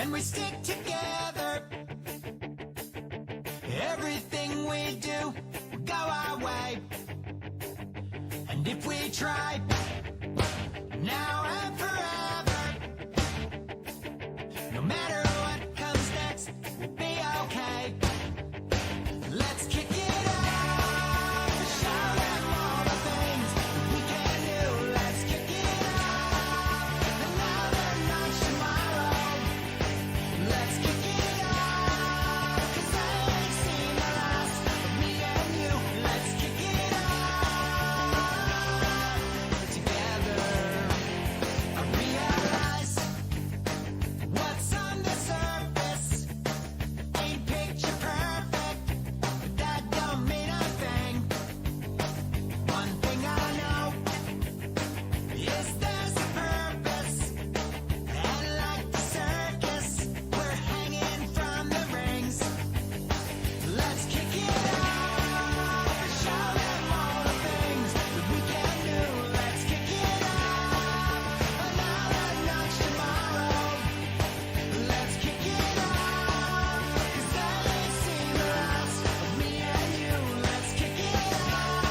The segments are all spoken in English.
and we stick together. Everything we do will go our way. And if we try, now and forever, no matter what comes next, we'll be okay. Let's kick it off and show them all the things that we can do. Let's kick it off, another notch tomorrow. Let's kick it off, 'cause I ain't seen the last of me and you. Let's kick it off together. I realize what's on the surface ain't picture perfect, but that don't mean a thing. One thing I know is there's a purpose, and like the circus, we're hanging from the rings. Let's kick it off and show them all the things that we can do. Let's kick it off, another notch tomorrow. Let's kick it off, 'cause I ain't seen the last of me and you. Let's kick it off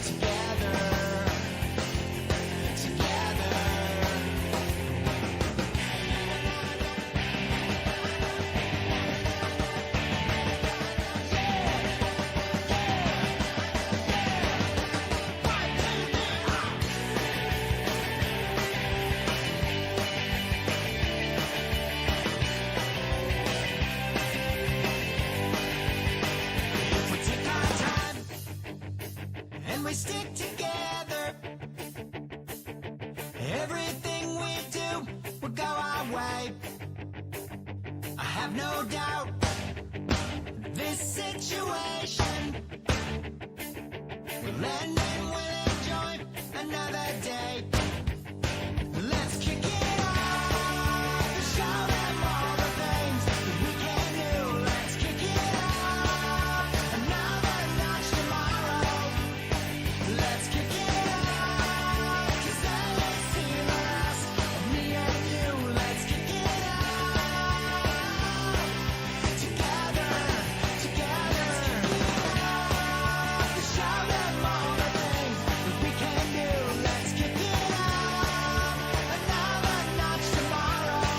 together, together. If we take our time and we stick together, everything we do will go our way. I have no doubt this situation will end and we'll enjoy another day. Let's kick it off and show them all the things that we can do. Let's kick it off, another notch tomorrow. Let's kick it off, 'cause I ain't seen the last of me and you. Let's kick it off together, together. Let's kick it off and show them all the things that we can do. Let's kick it off, another notch tomorrow.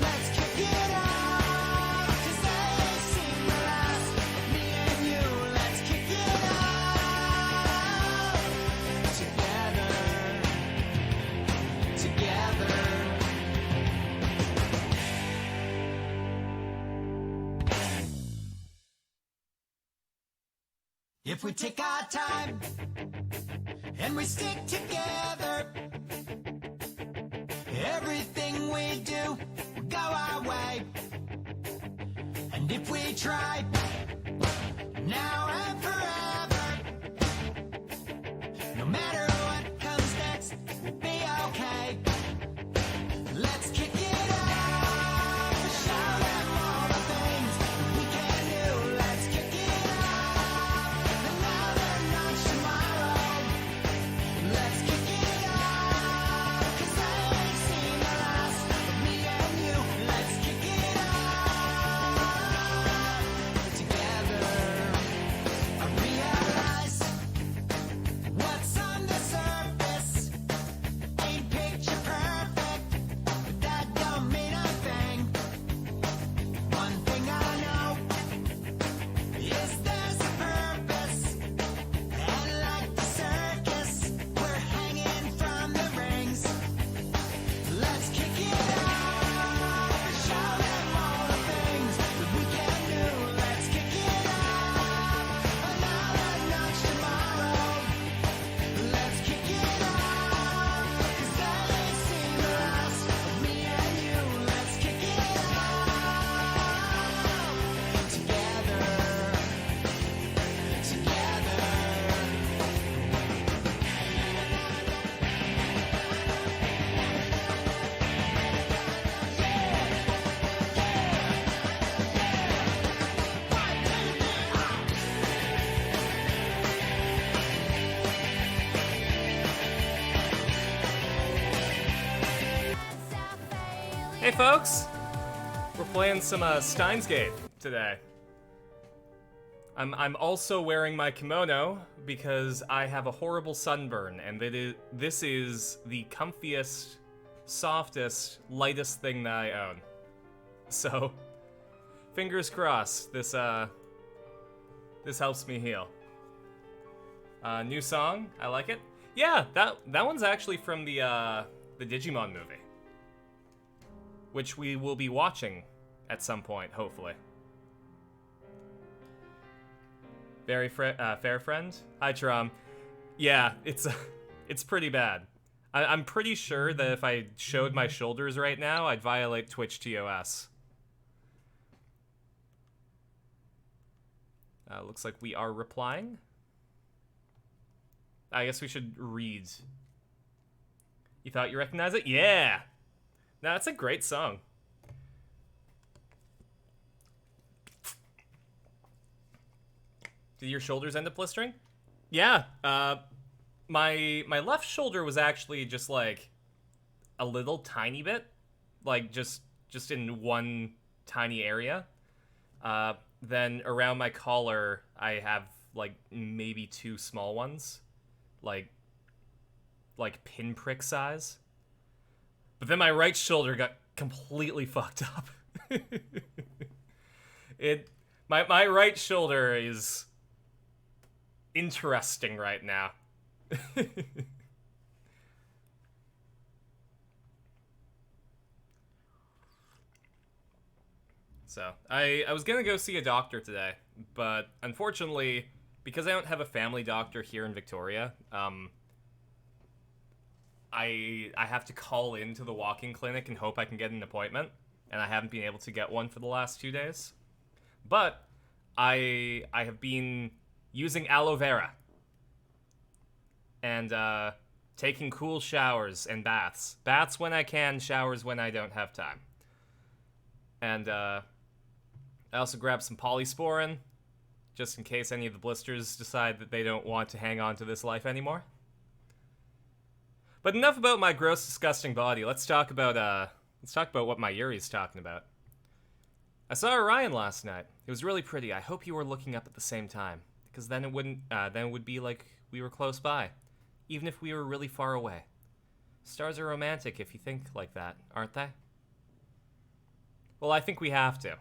Let's kick it off, 'cause I ain't seen the last of me and you. Let's kick it off together, together. If we take our time and we stick together, everything we do will go our way. And if we try, now and forever, no matter what comes next, we'll be okay. Let's kick it off and show them all the things that we can do. Let's kick it off, another notch tomorrow. Let's kick it off, 'cause I ain't seen the last of me and you. Let's kick it off together, Hey folks! We're playing some Steins today. I'm also wearing my kimono because I have a horrible sunburn, and this is the comfiest, softest, lightest thing that I own. So, fingers crossed, this helps me heal. New song, I like it. Yeah, that one's actually from the Digimon movie, which we will be watching at some point, hopefully. Very fair friend. Hi, Trom. Yeah, it's pretty bad. I'm pretty sure that if I showed my shoulders right now, I'd violate Twitch TOS. Looks like we are replying. I guess we should read. You thought you recognized it? Yeah! No, that's a great song. Did your shoulders end up blistering? Yeah, my left shoulder was actually just like a little tiny bit, like just in one tiny area. Then around my collar, I have like maybe 2 small ones, like pinprick size. But then my right shoulder got completely fucked up. My right shoulder is interesting right now. So, I was gonna go see a doctor today, but unfortunately, because I don't have a family doctor here in Victoria, I have to call into the walk-in clinic and hope I can get an appointment, and I haven't been able to get one for the last 2 days. But I have been using aloe vera and taking cool showers and baths. Baths when I can, showers when I don't have time. And I also grabbed some polysporin, just in case any of the blisters decide that they don't want to hang on to this life anymore. But enough about my gross, disgusting body. Let's talk about what my Yuri's talking about. I saw Orion last night. It was really pretty. I hope you were looking up at the same time, because then it would be like we were close by, even if we were really far away. Stars are romantic if you think like that, aren't they? Well, I think we have to.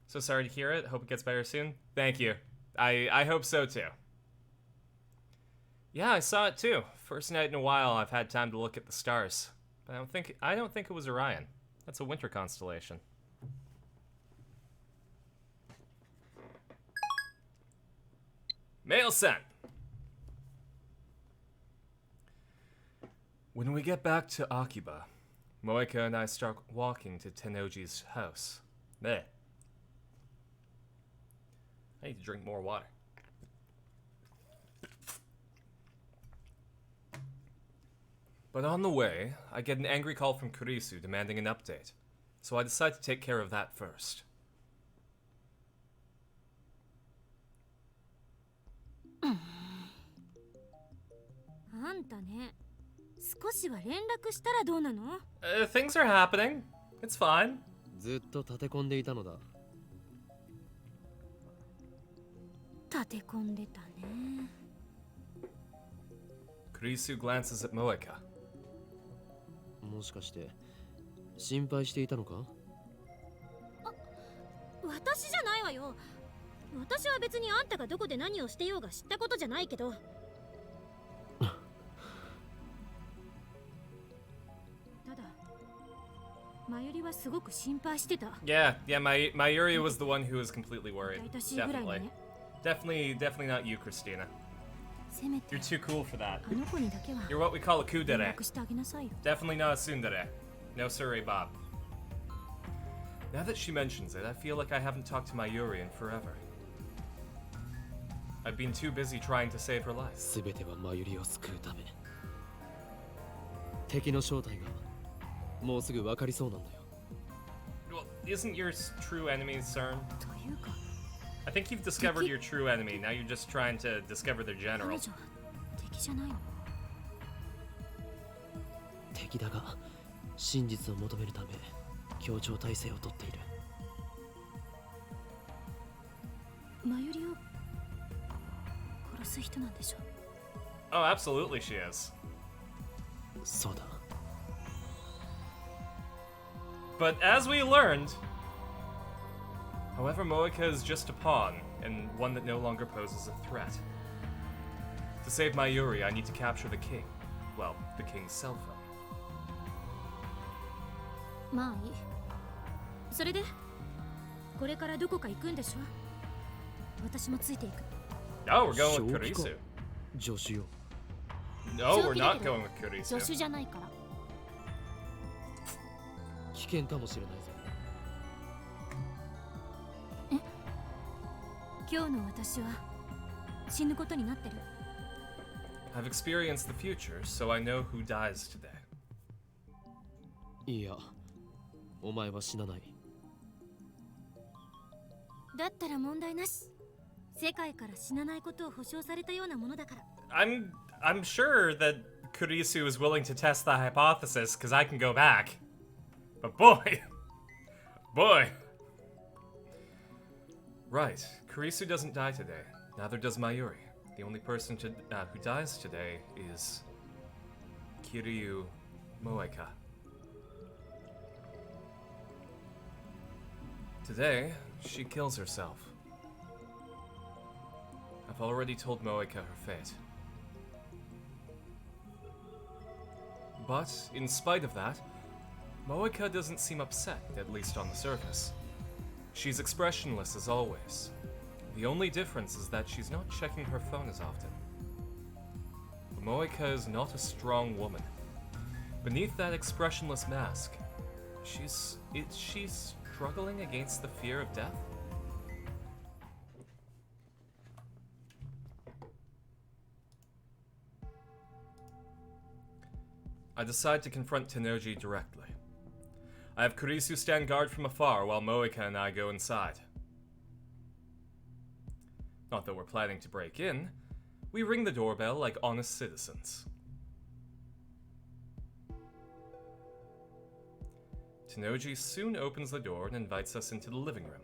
So sorry to hear it. Hope it gets better soon. Thank you. I hope so too. Yeah, I saw it too. First night in a while I've had time to look at the stars. But I don't think it was Orion. That's a winter constellation. Mail sent. When we get back to Akiba, Moeka and I start walking to Tennoji's house. Bleh. I need to drink more water. But on the way, I get an angry call from Kurisu demanding an update, so I decide to take care of that first. あんたね、少しは連絡したらどうなの? Things are happening. It's fine. ずっと立て込んでいたのだ。立て込んでたね。Kurisu glances at Moeka. もしかして心配していたのか？私じゃないわよ。私は別にあんたがどこで何をしてようが知ったことじゃないけど。ただ、マユリはすごく心配してた。Yeah, Mayuri was the one who was completely worried. Definitely. Definitely not you, Christina. You're too cool for that. You're what we call a kudere. Definitely not a tsundere. No siree, Bob. Now that she mentions it, I feel like I haven't talked to Mayuri in forever. I've been too busy trying to save her life. すべてはマユリを救うため。敵の正体がもうすぐ分かりそうなんだよ。Well, isn't your true enemy CERN? I think you've discovered your true enemy. Now you're just trying to discover their general. 敵だが真実を求めるため協調体制をとっている。マユリを殺す人なんでしょ。 Oh, absolutely she is. そうだ。 But as we learned, however, Moeka is just a pawn, and one that no longer poses a threat. To save Mayuri, I need to capture the king. Well, the king's cell phone. まあいい。それでこれからどこか行くんでしょ。私もついていく。 Oh, we're going with 正気か Kurisu. 助手よ。 No, we're 正気だ not けど going with 助 Kurisu. 手じゃないから。危険かもしれないぞ。今日の私は死ぬことになってる。 I've experienced the future, so I know who dies today. いや、お前は死なない。だったら問題なし。世界から死なないことを保証されたようなものだから。 I'm sure that Kurisu is willing to test the hypothesis because I can go back. But boy, boy. Right, Kurisu doesn't die today. Neither does Mayuri. The only person who dies today is Kiryu Moeka. Today, she kills herself. I've already told Moeka her fate. But, in spite of that, Moeka doesn't seem upset, at least on the surface. She's expressionless as always. The only difference is that she's not checking her phone as often. But Moeka is not a strong woman. Beneath that expressionless mask, is she struggling against the fear of death? I decide to confront Tennoji directly. I have Kurisu stand guard from afar while Moeka and I go inside. Not that we're planning to break in, we ring the doorbell like honest citizens. Tennoji soon opens the door and invites us into the living room.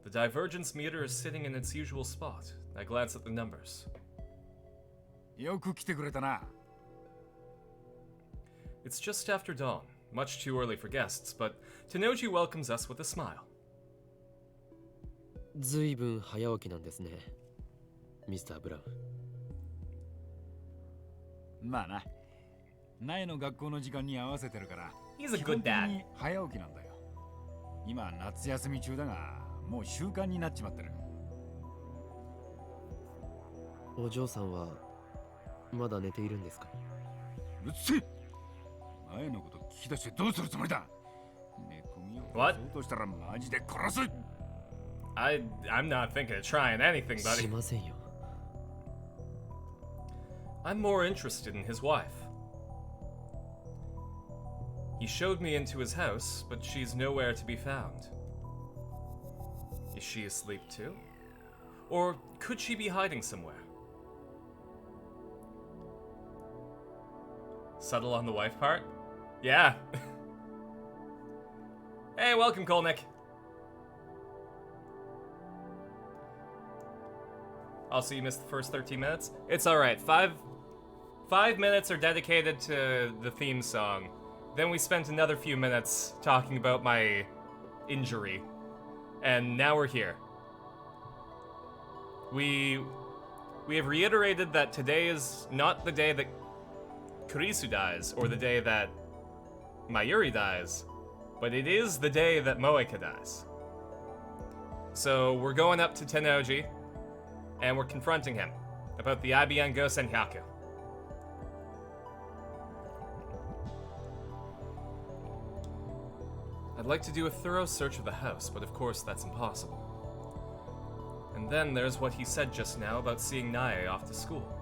The divergence meter is sitting in its usual spot. I glance at the numbers. よく来てくれたな。 It's just after dawn, much too early for guests, but Tennoji welcomes us with a smile. ずいぶん早起きなんですね、ミスター・ブラウン。まあな。苗の学校の時間に合わせてるから。 He's a good dad. 基本的に早起きなんだよ。今夏休み中だが、もう習慣になっちまってる。お嬢さんはまだ寝ているんですか？うっせえ。前のこと聞き出してどうするつもりだ。寝込みを What? そうとしたらマジで殺す。I'm not thinking of trying anything, し buddy. ませんよ。 I'm more interested in his wife. He showed me into his house, but she's nowhere to be found. Is she asleep too? Or could she be hiding somewhere? Subtle on the wife part? Yeah. Hey, welcome, Kolnick. Also, you missed the first 13 minutes? It's alright. Five minutes are dedicated to the theme song. Then we spent another few minutes talking about my injury. And now we're here. We have reiterated that today is not the day that Kurisu dies, or the day that Mayuri dies, but it is the day that Moeka dies. So we're going up to Tennoji, and we're confronting him about the Abiyan Go Senhyaku. I'd like to do a thorough search of the house, but of course that's impossible. And then there's what he said just now about seeing Nae off to school.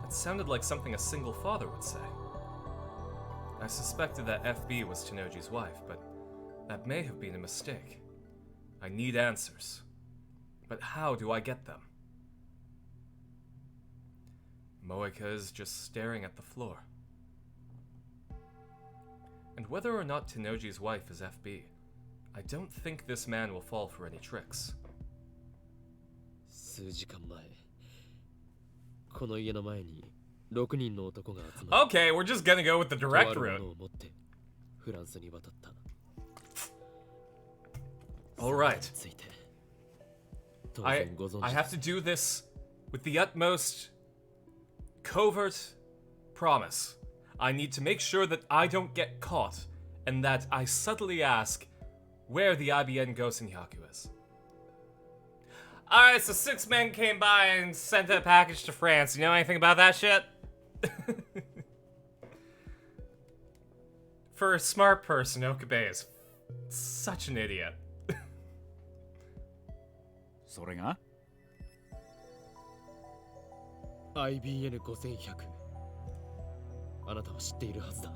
It sounded like something a single father would say. I suspected that FB was Tennoji's wife, but that may have been a mistake. I need answers. But how do I get them? Moeka is just staring at the floor. And whether or not Tennoji's wife is FB, I don't think this man will fall for any tricks. 数時間前この家の前に6人の男が集まり Okay, we're just gonna go with the とあ direct るも route. のを持ってフランスに渡った Alright. ついて当 I 然ご存 I 知 have to do this with the utmost covert promise. I need to make sure that I don't get caught, and that I subtly ask where the IBN Gosenhyaku is. Alright, so 6 men came by and sent a package to France. You know anything about that shit? For a smart person, Okabe is such an idiot. それが IBN5100 あなたは知っているはずだ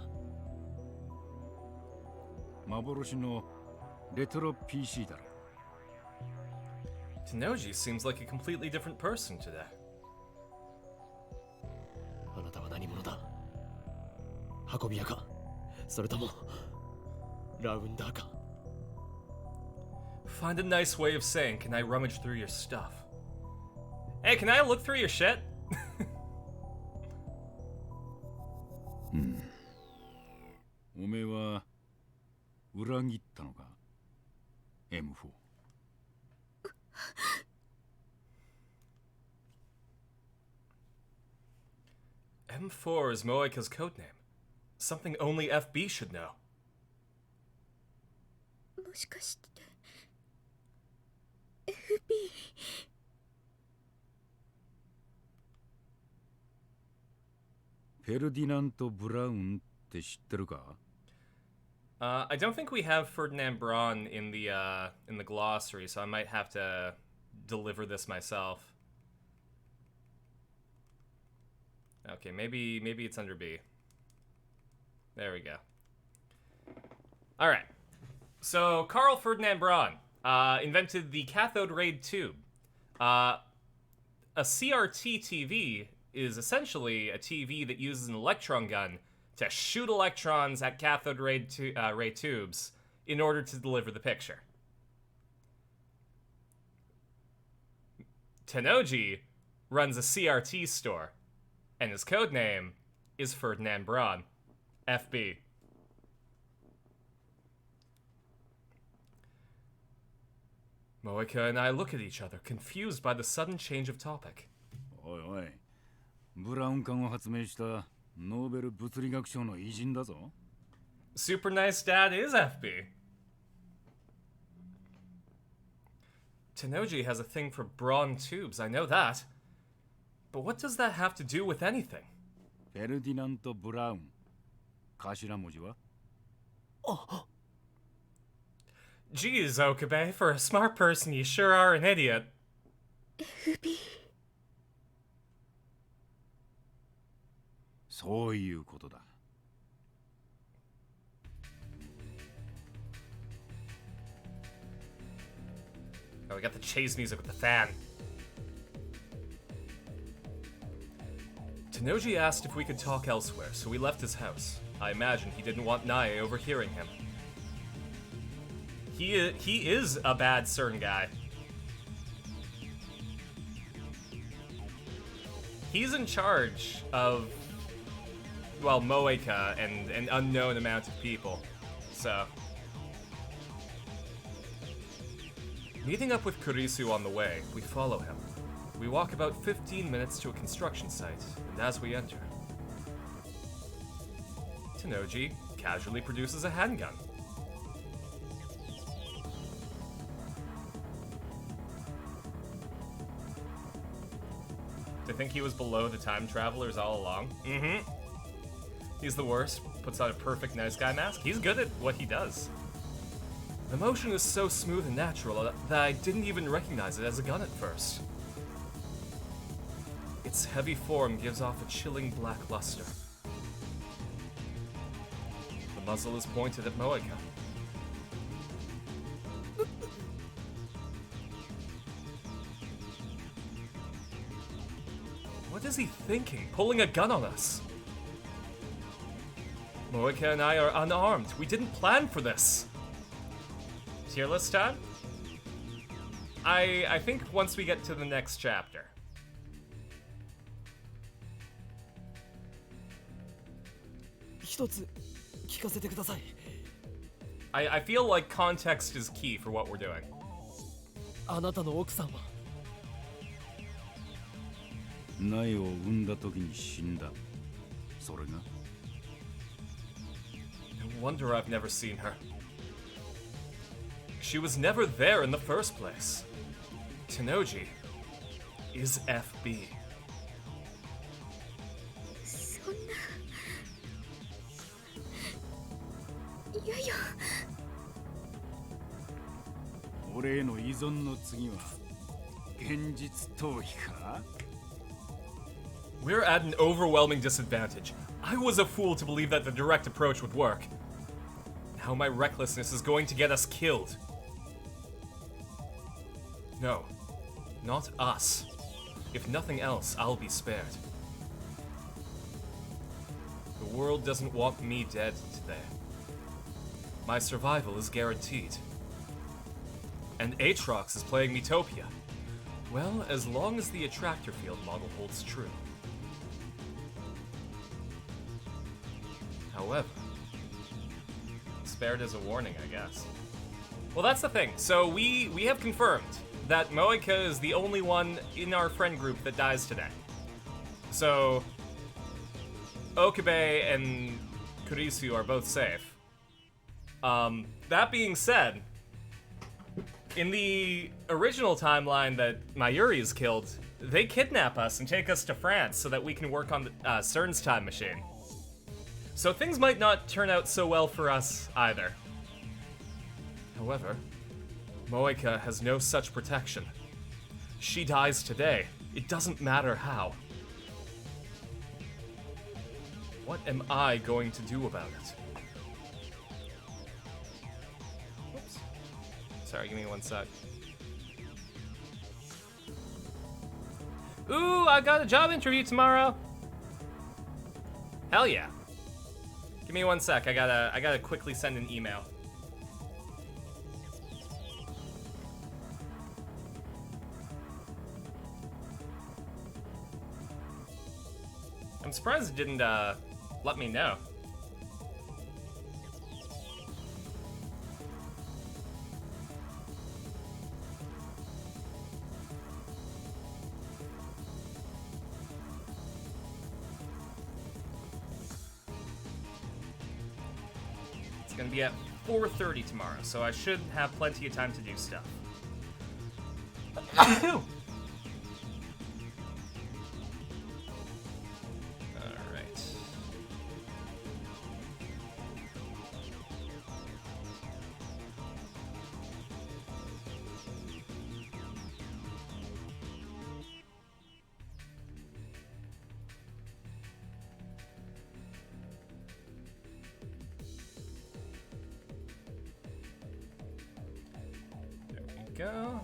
幻のレトロ PC だろ Tennoji seems like a completely different person today. あなたは何者だ運び屋かそれともラウンダーか Find a nice way of saying, can I rummage through your stuff? Hey, can I look through your shit? おめえは裏切ったのか M4 M4 is Moeka's codename. Something only FB should know. もしかして FB フェルディナント・ブラウンって知ってるか I don't think we have Ferdinand Braun in the glossary, so I might have to deliver this myself. Okay, maybe it's under B. There we go. All right. So Carl Ferdinand Braun invented the cathode ray tube. A CRT TV is essentially a TV that uses an electron gun to shoot electrons at cathode ray tubes in order to deliver the picture. Tennoji runs a CRT store, and his codename is Ferdinand Braun, FB. Moeka and I look at each other, confused by the sudden change of topic. おいおいブラウン管を発明したノーベル物理学賞の偉人だぞ Super Nice Dad is FB. Tennoji has a thing for Braun tubes, I know that. But what does that have to do with anything? フェルディナント・ブラウン頭文字は Geez, Okabe, for a smart person, you sure are an idiot. FB そういうことだ Oh, we got the chase music with the fan. Tennoji asked if we could talk elsewhere, so we left his house. I imagine he didn't want Nae overhearing him. He is a bad CERN guy. He's in charge of, well, Moeka and an unknown amount of people, so... Meeting up with Kurisu on the way, we follow him. We walk about 15 minutes to a construction site, and as we enter, Tennoji casually produces a handgun. To think he was below the time travelers all along? Mm-hmm. He's the worst, puts on a perfect nice guy mask. He's good at what he does. The motion is so smooth and natural that I didn't even recognize it as a gun at first. Its heavy form gives off a chilling black luster. The muzzle is pointed at Moeka. What What is he thinking, pulling a gun on us? Moika and I are unarmed. We didn't plan for this. Tier list time? I think once we get to the next chapter. I feel like context is key for what we're doing. あなたの奥さんは苗を産んだ時に死んだ。それが No wonder I've never seen her. She was never there in the first place. Tenoji is FB. そんな。ゆよ。俺への依存の次は現実逃避か？ We're at an overwhelming disadvantage. I was a fool to believe that the direct approach would work. Now my recklessness is going to get us killed. No, not us. If nothing else, I'll be spared. The world doesn't want me dead today. My survival is guaranteed. And Aatrox is playing Metopia. Well, as long as the attractor field model holds true. However, spared as a warning, I guess. Well, that's the thing. So we have confirmed that Moika is the only one in our friend group that dies today. So Okabe and Kurisu are both safe. That being said, in the original timeline that Mayuri is killed, they kidnap us and take us to France so that we can work on the CERN's time machine. So things might not turn out so well for us either. However, Moika has no such protection. She dies today. It doesn't matter how. What am I going to do about it? Whoops. Sorry, give me one sec. Ooh, I got a job interview tomorrow. Hell yeah. Give me one sec. I gotta quickly send an email. I'm surprised it didn't let me know. It's gonna be at 4:30 tomorrow, so I should have plenty of time to do stuff. Alright. Go.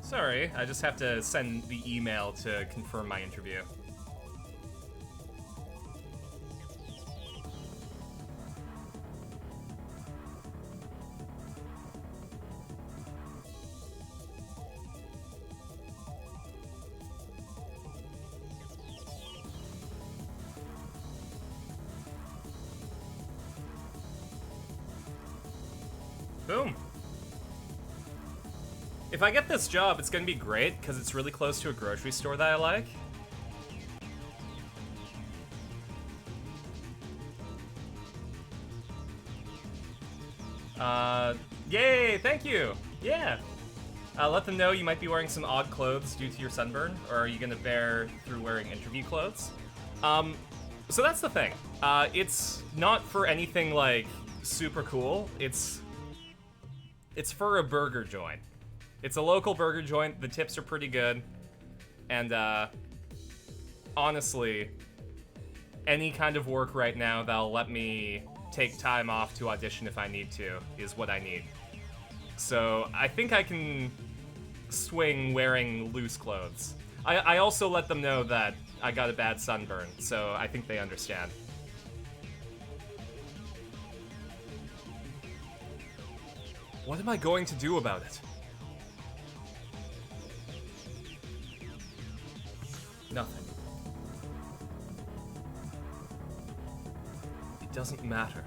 Sorry, I just have to send the email to confirm my interview. Boom. If I get this job, it's gonna be great, because it's really close to a grocery store that I like. Yay, thank you! Yeah! Let them know you might be wearing some odd clothes due to your sunburn, or are you gonna bear through wearing interview clothes? So that's the thing. It's not for anything like super cool. It's for a burger joint. It's a local burger joint. The tips are pretty good. And honestly, any kind of work right now that'll let me take time off to audition if I need to is what I need. So I think I can swing wearing loose clothes. I also let them know that I got a bad sunburn, so I think they understand. What am I going to do about it? Nothing. It doesn't matter.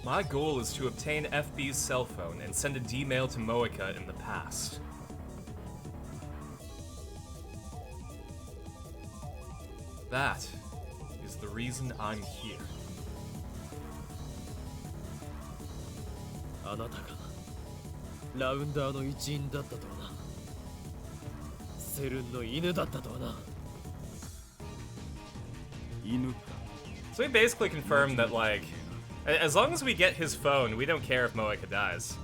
My goal is to obtain FB's cell phone and send a D-mail to Moeka in the past. That is the reason I'm here. あなたがラウンダーの一員だったとはな。セルンの犬だったとはな。犬か。 So we basically confirmed that, like, as long as we get his phone, we don't care if Moeka dies.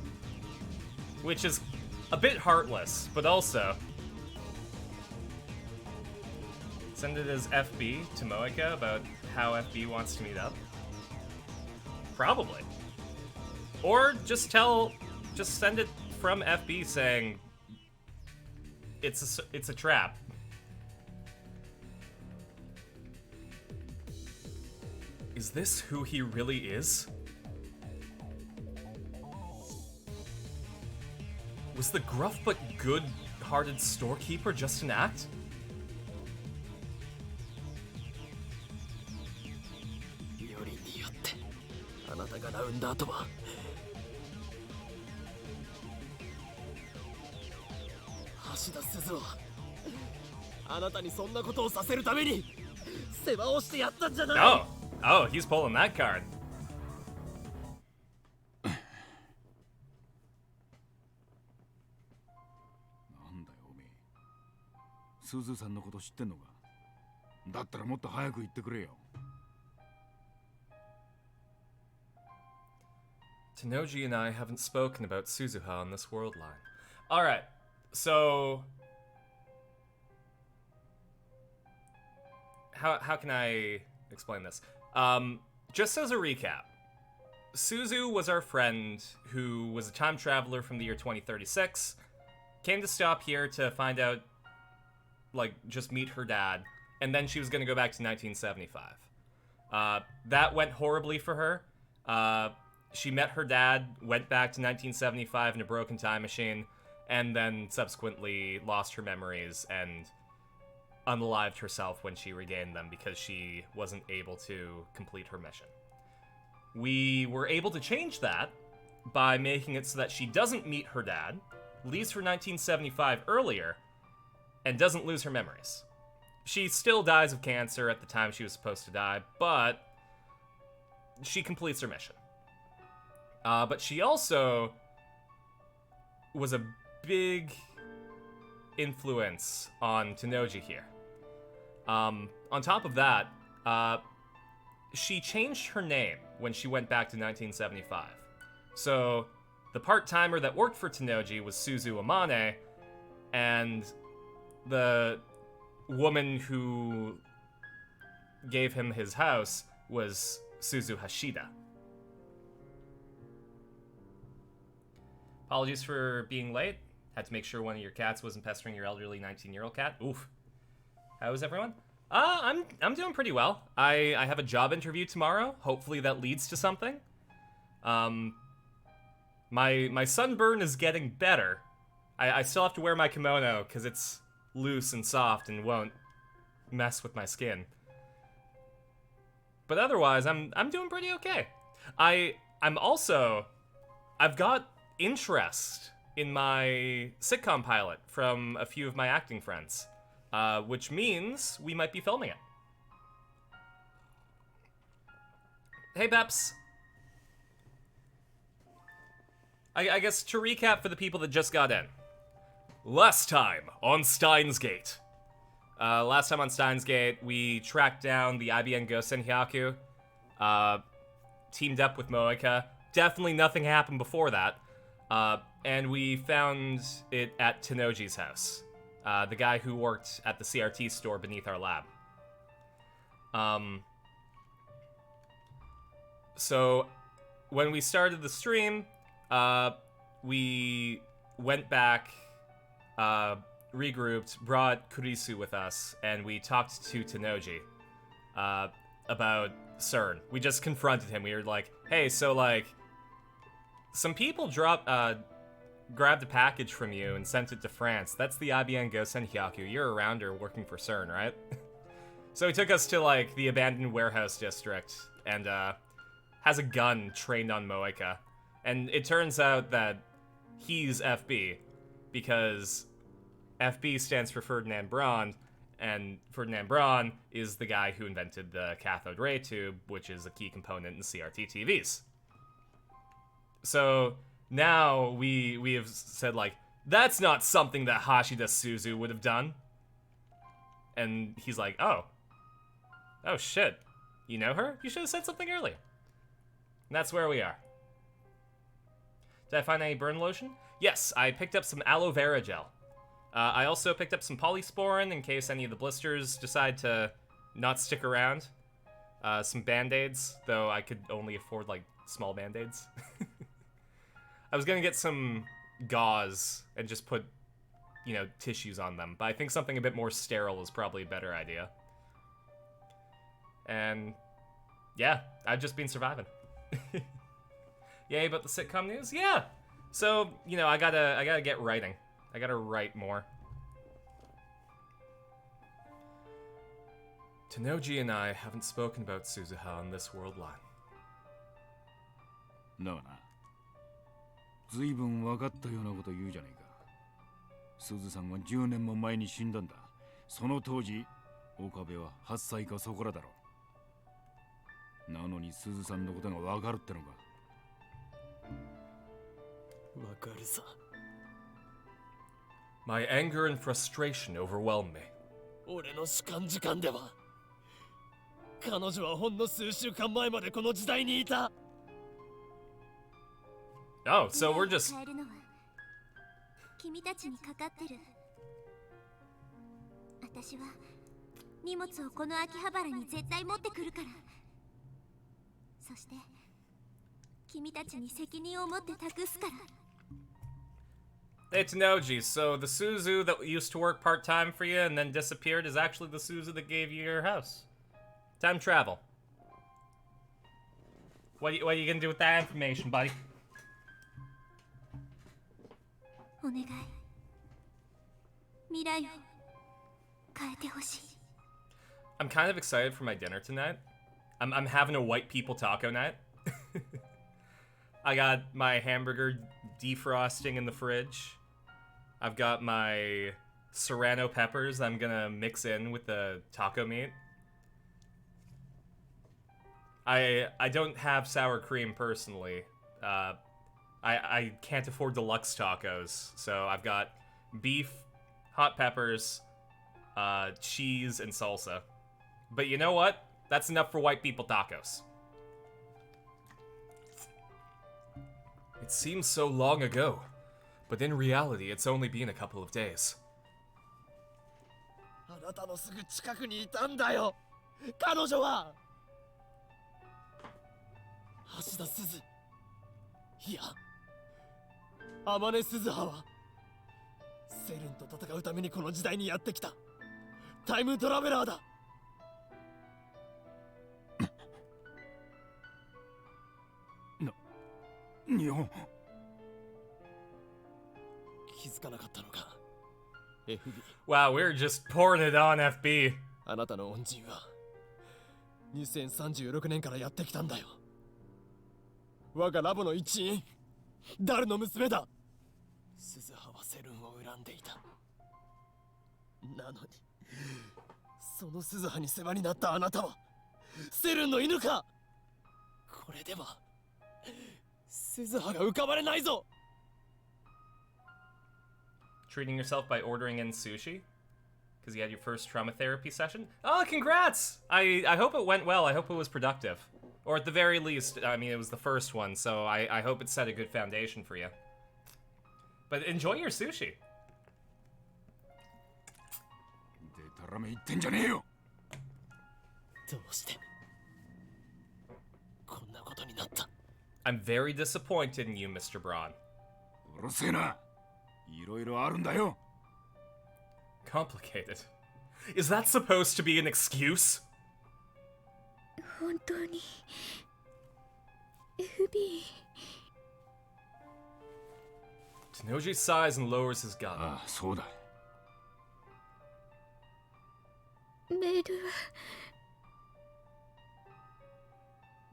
Which is a bit heartless, but also... Send it as FB to Moeka about how FB wants to meet up? Probably. Or just send it from FB saying... It's a trap. Is this who he really is? Was the gruff but good-hearted storekeeper just an act? よりによってあなたがラウンダーとは。橋田鈴はあなたにそんなことをさせるために世話をしてやったんじゃない。 Oh, he's pulling that card. なんだよおめえ。すずさんのこと知ってんのか。だったらもっと早く言ってくれよ。Tenoji and I haven't spoken about Suzuha on this world line. Alright, so... How can I explain this? Just as a recap, Suzu was our friend who was a time traveler from the year 2036, came to stop here to find out, like, just meet her dad, and then she was gonna go back to 1975. That went horribly for her. She met her dad, went back to 1975 in a broken time machine, and then subsequently lost her memories and unalived herself when she regained them because she wasn't able to complete her mission. We were able to change that by making it so that she doesn't meet her dad, leaves for 1975 earlier, and doesn't lose her memories. She still dies of cancer at the time she was supposed to die, but she completes her mission. But she also was a big influence on Tenoji here. On top of that, she changed her name when she went back to 1975. So, the part-timer that worked for Tenoji was Suzu Amane, and the woman who gave him his house was Suzu Hashida. Apologies for being late. Had to make sure one of your cats wasn't pestering your elderly 19-year-old cat. Oof. How is everyone? I'm doing pretty well. I have a job interview tomorrow. Hopefully that leads to something. My sunburn is getting better. I still have to wear my kimono because it's loose and soft and won't mess with my skin. But otherwise, I'm doing pretty okay. I've got interest in my sitcom pilot from a few of my acting friends, which means we might be filming it. Hey, Peps. I guess to recap for the people that just got in, Last time on Steins Gate. Last time on Steins Gate, we tracked down the IBN Gosen Hyaku, teamed up with Moeka. Definitely nothing happened before that. And we found it at Tenoji's house, the guy who worked at the CRT store beneath our lab. So when we started the stream, we went back, regrouped, brought Kurisu with us, and we talked to Tenoji about CERN. We just confronted him. We were like, hey, so like, some people grabbed a package from you and sent it to France. That's the IBN Gosen Hyaku. You're around her working for CERN, right? So he took us to like the abandoned warehouse district and has a gun trained on Moeka. And it turns out that he's FB because FB stands for Ferdinand Braun, and Ferdinand Braun is the guy who invented the cathode ray tube, which is a key component in CRT TVs. So now we have said, like, that's not something that Hashida Suzu would have done. And he's like, oh shit, you know her? You should have said something earlier. And that's where we are. Did I find any burn lotion? Yes, I picked up some aloe vera gel. I also picked up some polysporin in case any of the blisters decide to not stick around. Some band-aids, though I could only afford, like, small band-aids. I was gonna get some gauze and just put, you know, tissues on them, but I think something a bit more sterile is probably a better idea. And yeah, I've just been surviving. Yay, about the sitcom news? Yeah! So, you know, I gotta get writing. I gotta write more. Tenoji and I haven't spoken about Suzuha on this world line. だがな、ずいぶん分かったようなこと言うじゃねえか。すずさんは10年も前に死んだんだ。その当時、岡部は8歳かそこらだろう。なのにすずさんのことが分かるってのか。わかるさ。My anger and frustration overwhelm me. 俺の主観時間では彼女はほんの数週間前までこの時代にいた。 Oh, so we're just... 変えるのは君たちにかかってる。私は荷物をこの秋葉原に絶対持ってくるから。そして君たちに責任を持って託すから。 Hey Tenoji, so the Suzu that used to work part-time for you and then disappeared is actually the Suzu that gave you your house. Time travel. What are you gonna do with that information, buddy? お願い。未来を変えてほしい。 I'm kind of excited for my dinner tonight. I'm having a white people taco night. I got my hamburger defrosting in the fridge. I've got my serrano peppers I'm gonna mix in with the taco meat. I don't have sour cream personally. I can't afford deluxe tacos, so I've got beef, hot peppers, cheese, and salsa. But you know what? That's enough for white people tacos. It seems so long ago, but in reality, it's only been a couple of days. あなたのすぐ近くにいたんだよ。彼女は橋田鈴、いや天音鈴葉はセルンと戦うためにこの時代にやってきたタイムトラベラーだ。日本。気づかなかったのか FB。 Wow, we're just pouring it on FB. あなたの恩人は2036年からやってきたんだよ。我がラボの一員、ダルの娘だ。鈴葉はセルンを恨んでいた。なのにその鈴葉に世話になったあなたはセルンの犬か。これでは鈴葉が浮かばれないぞ。Treating yourself by ordering in sushi? Because you had your first trauma therapy session? Oh, congrats! I hope it went well. I hope it was productive. Or at the very least, I mean, it was the first one, so I hope it set a good foundation for you. But enjoy your sushi. でたらめ言ってんじゃねえよ。どうしてこんなことになった？ I'm very disappointed in you, Mr. Braun. うるせえな。いろいろあるんだよ。Complicated. Is that supposed to be an excuse? 本当に FB Tenoji sighs and lowers his gun. ああ、そうだ。メールは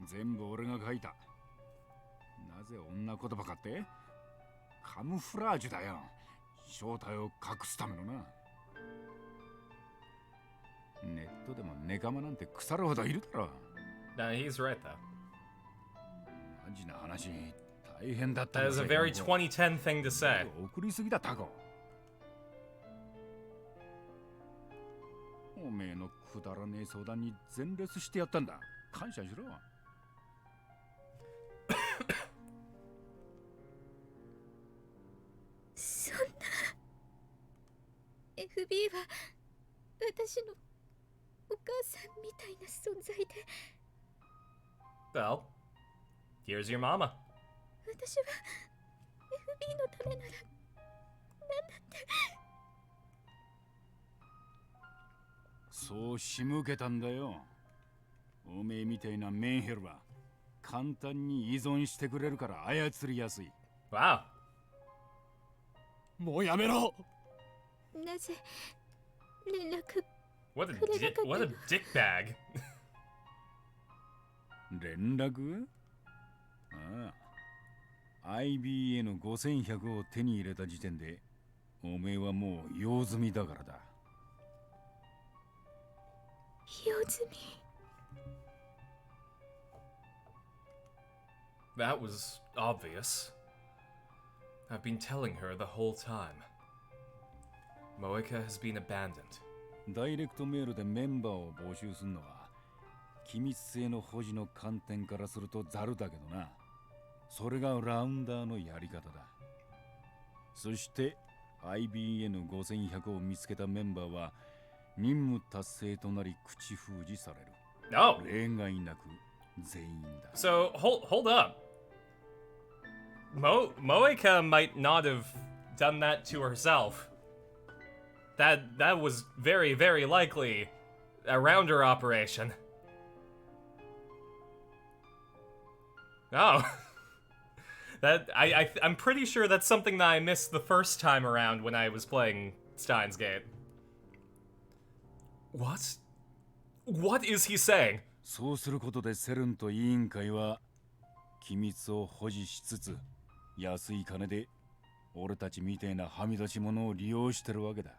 全部俺が書いた。なぜ女言葉かって？カムフラージュだよ。正体を隠すためのな。ネットでもネカマなんて腐るほどいるだろ。Nah, he's right, though. マジな話、大変だった That is a very 2010 thing to say. 送りすぎだ、タコ。おめえのくだらねえ相談に全レスしてやったんだ。感謝しろ。そんな FB は私のお母さんみたいな存在で Well, here's your mama. 私は FB のためなら何だってそう仕向けたんだよ。おめえみたいなメンヘルは簡単に依存してくれるから操りやすい。 Wow. もうやめろ。なぜ連絡 What a dick bag. 連絡？ああ。IBN5100 を手に入れた時点で、おめえはもう用済みだからだ。用済み That was obvious. I've been telling her the whole time. Moeka has been abandoned. ダイレクトメールでメンバーを募集するのは、機密性の保持の観点からするとザルだけどな。それがラウンダーのやり方だ。そして IBN5100 を見つけたメンバーは任務達成となり口封じされる。Oh, 例外なく全員だ。 so hold up. Moeka might not have done that to herself. That was very, very likely a rounder operation. Oh. I'm pretty sure that's something that I missed the first time around when I was playing Steins Gate. What? What is he saying? そうすることでセルンと委員会は機密を保持しつつ安い金で俺たちみたいなはみ出し者を利用してるわけだ。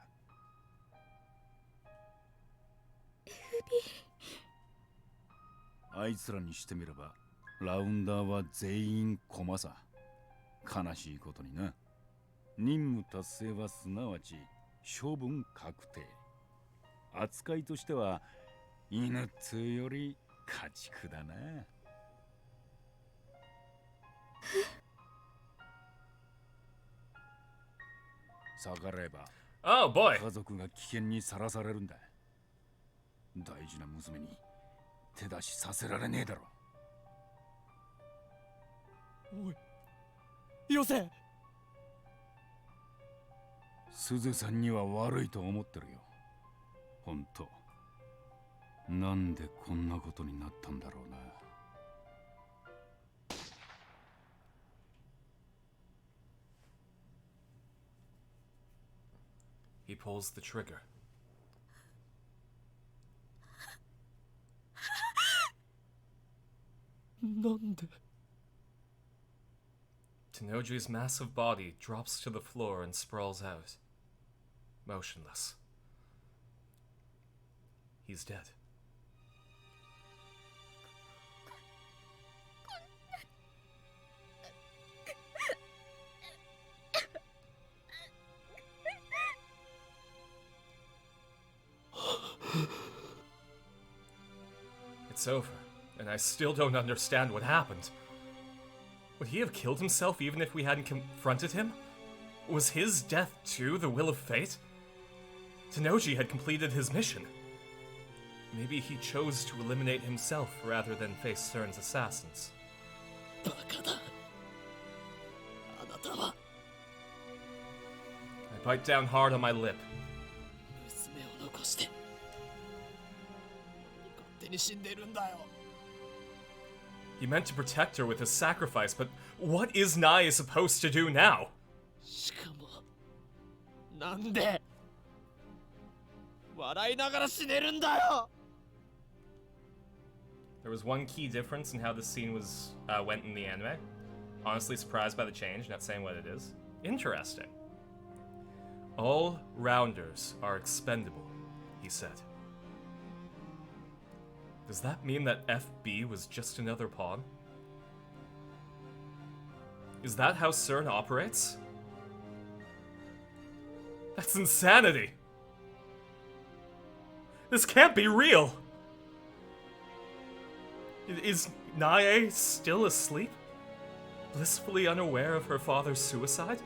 あいつらにしてみればラウンダーは全員駒さ。悲しいことにな。任務達成はすなわち処分確定。扱いとしては犬っつうより家畜だな。逆らえば Oh boy. 家族が危険にさらされるんだ。大事な娘に手出しさせられねえだろ。おいよせ。すずさんには悪いと思ってるよ。ほんとなんでこんなことになったんだろうな。He pulls the trigger. Tenoji's massive body drops to the floor and sprawls out, motionless. He's dead. It's over, and I still don't understand what happened. Would he have killed himself even if we hadn't confronted him? Was his death too the will of fate? Tennoji had completed his mission. Maybe he chose to eliminate himself rather than face Stern's assassins. バカだ。あなたは I bite down hard on my lip. 娘を残して勝手に死んでるんだよ。 He meant to protect her with his sacrifice, but what is Nai supposed to do now? しかもなんで笑いながら死ねるんだよ。 There was one key difference in how this scene went in the anime. Honestly surprised by the change, not saying what it is. Interesting. All rounders are expendable, he said. Does that mean that FB was just another pawn? Is that how CERN operates? That's insanity! This can't be real! Is Nae still asleep? Blissfully unaware of her father's suicide?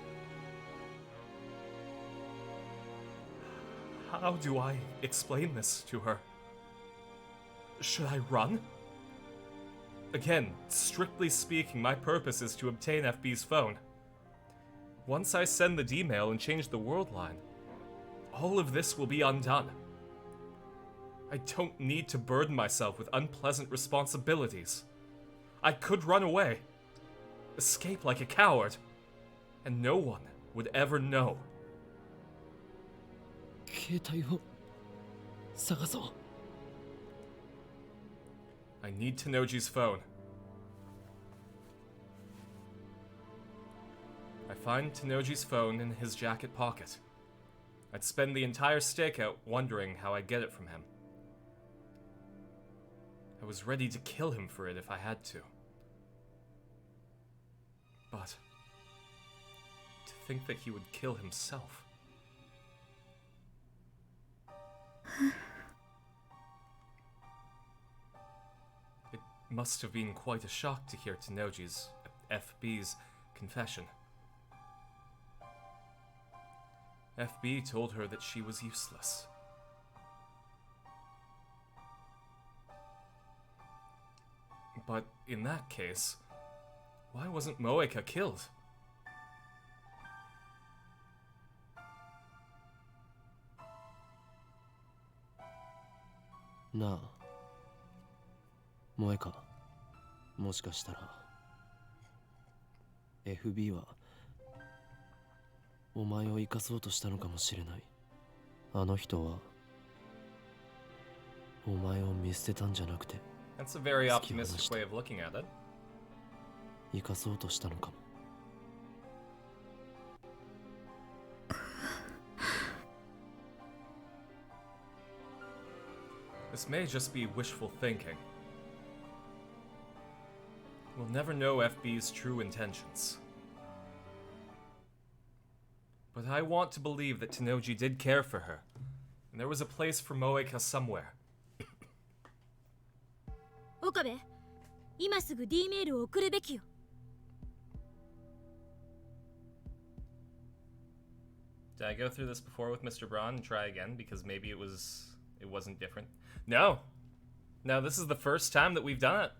How do I explain this to her? Should I run? Again, strictly speaking, my purpose is to obtain FB's phone. Once I send the D-mail and change the world line, all of this will be undone. I don't need to burden myself with unpleasant responsibilities. I could run away, escape like a coward, and no one would ever know. 携帯を探そう。 I need Tennoji's phone. I find Tennoji's phone in his jacket pocket. I'd spend the entire stakeout wondering how I'd get it from him. I was ready to kill him for it if I had to. But to think that he would kill himself. It must have been quite a shock to hear Tennoji's, FB's, confession. FB told her that she was useless. But in that case, why wasn't Moeka killed? Na, Moeka, もしかしたら FB はお前を生かそうとしたのかもしれない。あの人はお前を見捨てたんじゃなくて That's a very optimistic way of looking at it. 生かそうとしたのかも。 This may just be wishful thinking. We'll never know FB's true intentions. But I want to believe that Tennoji did care for her, and there was a place for Moeka somewhere. 岡部、今すぐ D メールを送るべきよ。Did I go through this before with Mr. Braun and try again because maybe it wasn't different? No. No, this is the first time that we've done it.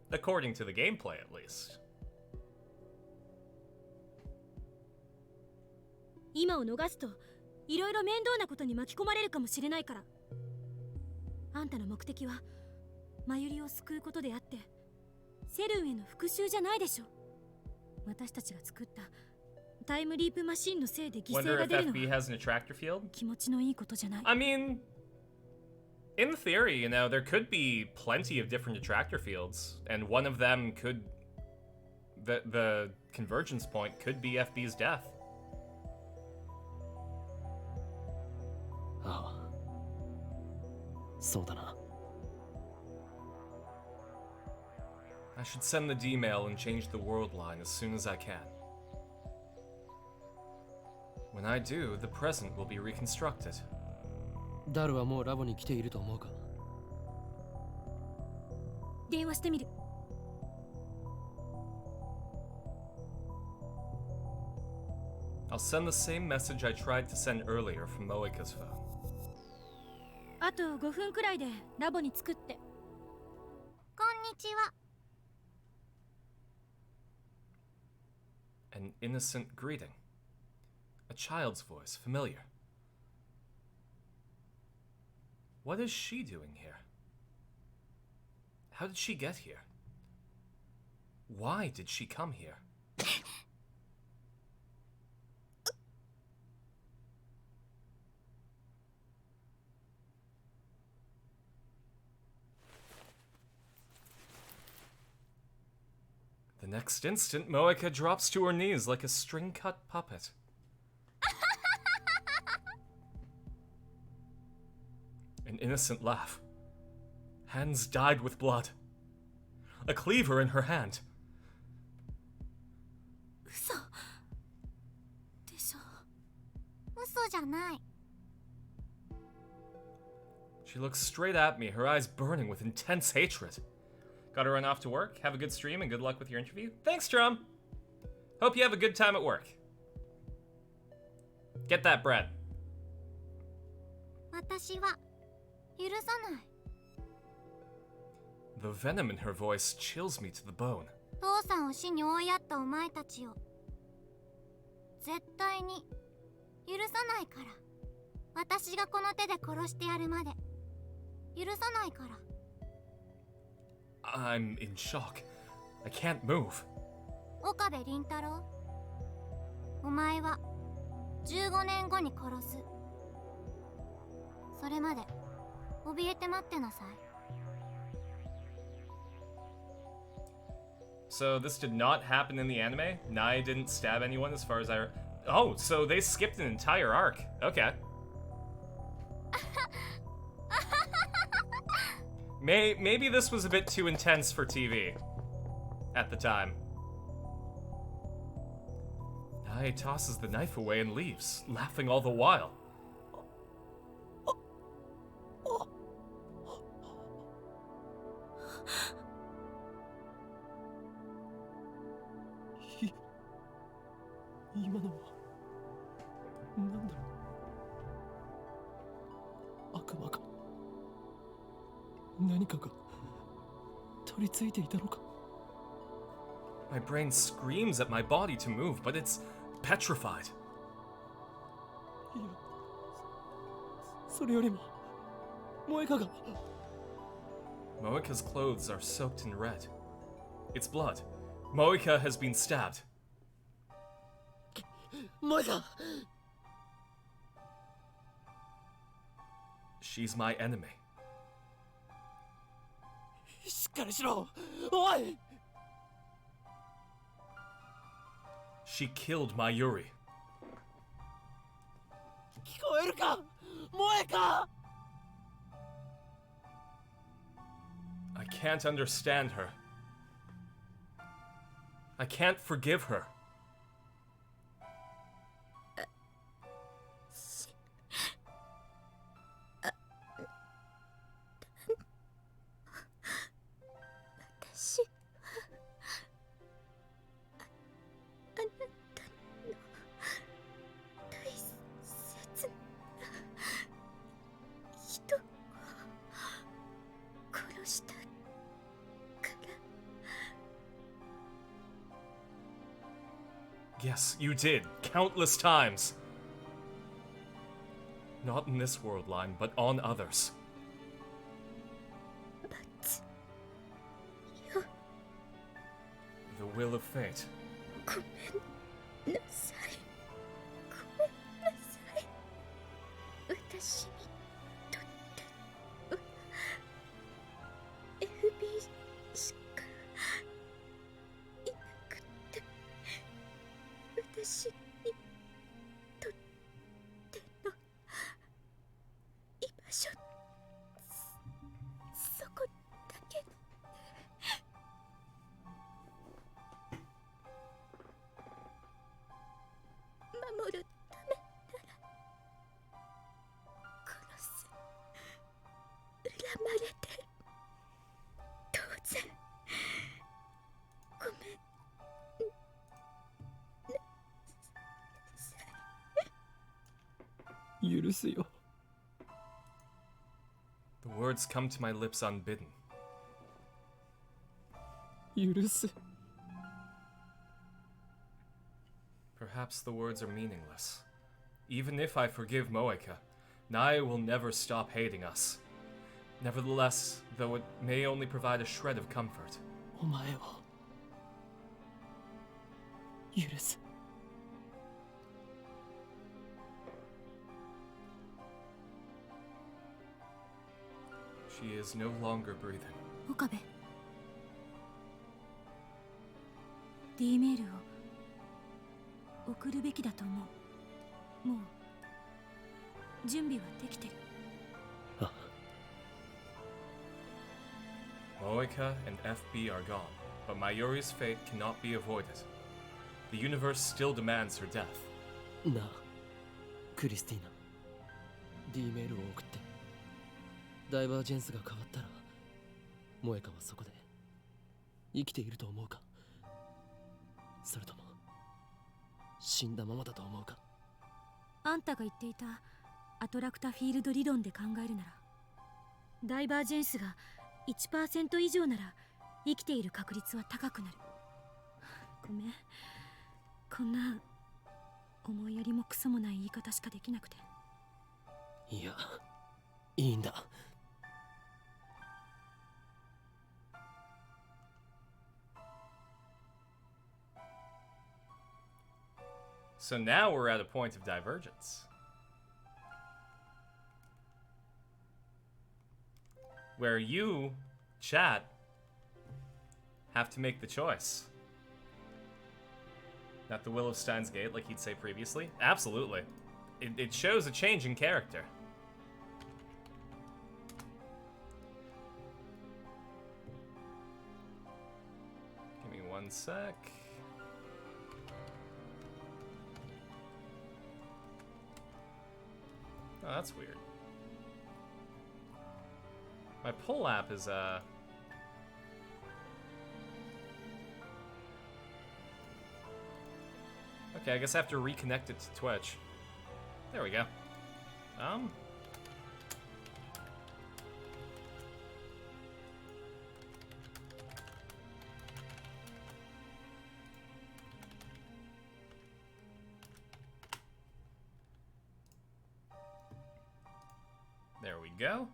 According to the gameplay, at least. 今を逃すといろいろ面倒なことに巻き込まれるかもしれないから。あんたの目的はマユリを救うことであってセルンへの復讐じゃないでしょ。私たちが作ったタイムリープマシンのせいで犠牲 Wonder が if 出るの FB は has an attractor field? 気持ちのいいことじゃない。 I mean, in theory, you know, there could be plenty of different attractor fields, and one of them could... The convergence point could be FB's death. ああ、そうだな。 I should send the D-mail and change the world line as soon as I can. When I do, the present will be reconstructed. ダルはもうラボに来ていると思うか？電話してみる。I'll send the same message I tried to send earlier from Moika's phone. あと5分くらいでラボに着くって。こんにちは。 An innocent greeting. A child's voice, familiar. What is she doing here? How did she get here? Why did she come here? The next instant, Moika drops to her knees like a string-cut puppet. An innocent laugh. Hands dyed with blood. A cleaver in her hand. 嘘でしょ。嘘じゃない。 She looks straight at me, her eyes burning with intense hatred. Gotta run off to work. Have a good stream and good luck with your interview. Thanks, Drum. Hope you have a good time at work. Get that bread. 私は許さない。 The venom in her voice chills me to the bone. 父さんを死に追いやったお前たちを絶対に許さないから。私がこの手で殺してやるまで許さないから。 I'm in shock. I can't move. 岡部倫太郎、お前は15年後に殺す。それまで怯えて待ってなさい。 So this did not happen in the anime? Nai didn't stab anyone as far as I... Oh, so they skipped an entire arc. Okay. Maybe this was a bit too intense for TV at the time. Nai tosses the knife away and leaves, laughing all the while. He... 今のはなんだろう。悪魔か。何かが取り付いていたのか。 My brain screams at my body to move, but it's petrified. いや、それよりも萌香が。 Moika's clothes are soaked in red. It's blood. Moika has been stabbed. 萌香。 She's my enemy. しっかりしろ。おい。 She killed my Yuri. 聞こえるか、萌香。 I can't understand her. I can't forgive her. 私はあなたの大切な人を殺したから。 Yes, you did. Countless times. Not in this world line, but on others. よ、 The will of fate. ごめんなさい。ごめんなさい。私にとっては FB しかいなくて、私にとっての居場所、そこだけ。守るためなら許すよ。 The words come to my lips unbidden. 許す。 Perhaps the words are meaningless. Even if I forgive Moeka, Nai will never stop hating us. Nevertheless, though it may only provide a shred of comfort, お前を許す。 she is no longer breathing. 岡部 D メールを送るべきだと思う。もう準備はできてる。 Moeka and FB are gone, but Mayuri's fate cannot be avoided. The universe still demands her death. なあ、クリスティーナ。D メールを送って。ダイバージェンスが変わったら、萌香はそこで生きていると思うか、それとも死んだままだと思うか。あんたが言っていたアトラクタフィールド理論で考えるなら、ダイバージェンスが 1% 以上なら生きている確率は高くなる。ごめん、こんな思いやりもクソもない言い方しかできなくて。いや、いいんだ。 So now we're at a point of divergence. Where you, chat, have to make the choice. Not the will of Steins Gate, like he'd say previously. Absolutely. It shows a change in character. Give me one sec. Oh, that's weird. My pull app is, okay, I guess I have to reconnect it to Twitch. There we go. There we go.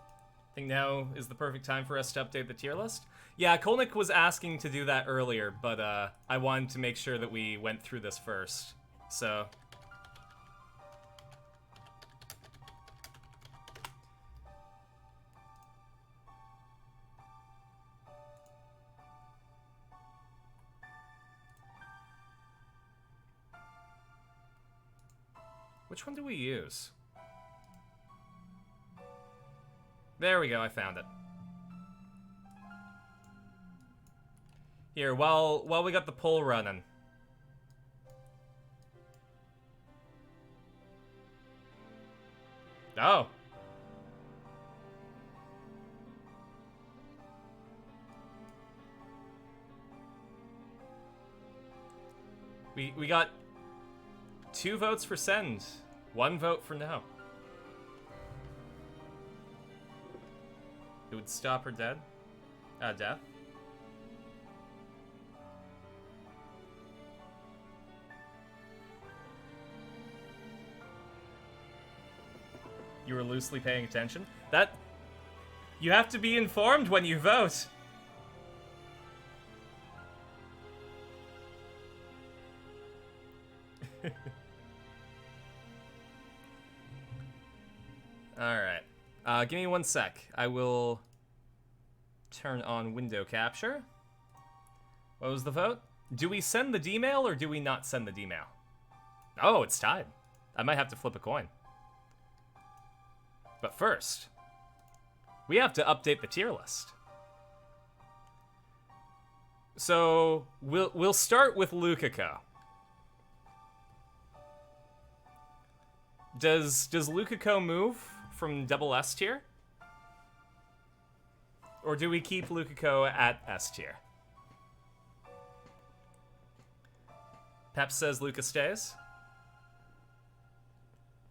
I think now is the perfect time for us to update the tier list. Yeah, Kolnick was asking to do that earlier, but I wanted to make sure that we went through this first. So... which one do we use? There we go, I found it. Here, while we got the poll running. Oh. We got 2 votes for send, 1 vote for no. It would stop her death. You were loosely paying attention? That... You have to be informed when you vote! Alright. Give me 1 sec. I will turn on window capture. What was the vote? Do we send the D-mail or do we not send the D-mail? Oh, it's tied. I might have to flip a coin. But first, we have to update the tier list. So, we'll start with Lukako. Does Lukako move from double S tier? Or do we keep Lukako at S tier? Pep says Luca stays.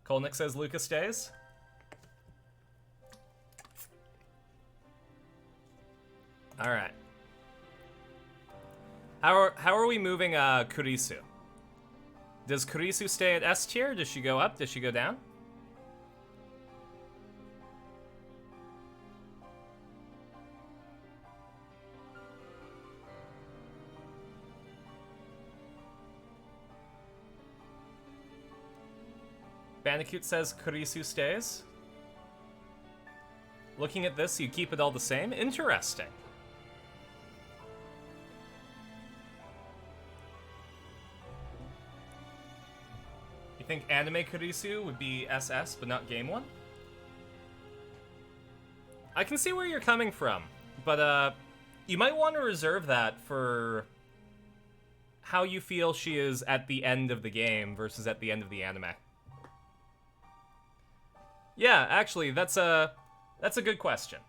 Kolnick says Lucas stays. All right. How are we moving Kurisu? Does Kurisu stay at S tier? Does she go up? Does she go down? Bandicoot says Kurisu stays. Looking at this, you keep it all the same? Interesting. You think anime Kurisu would be SS but not game one? I can see where you're coming from, but you might want to reserve that for how you feel she is at the end of the game versus at the end of the anime. Yeah, actually, that's a good question.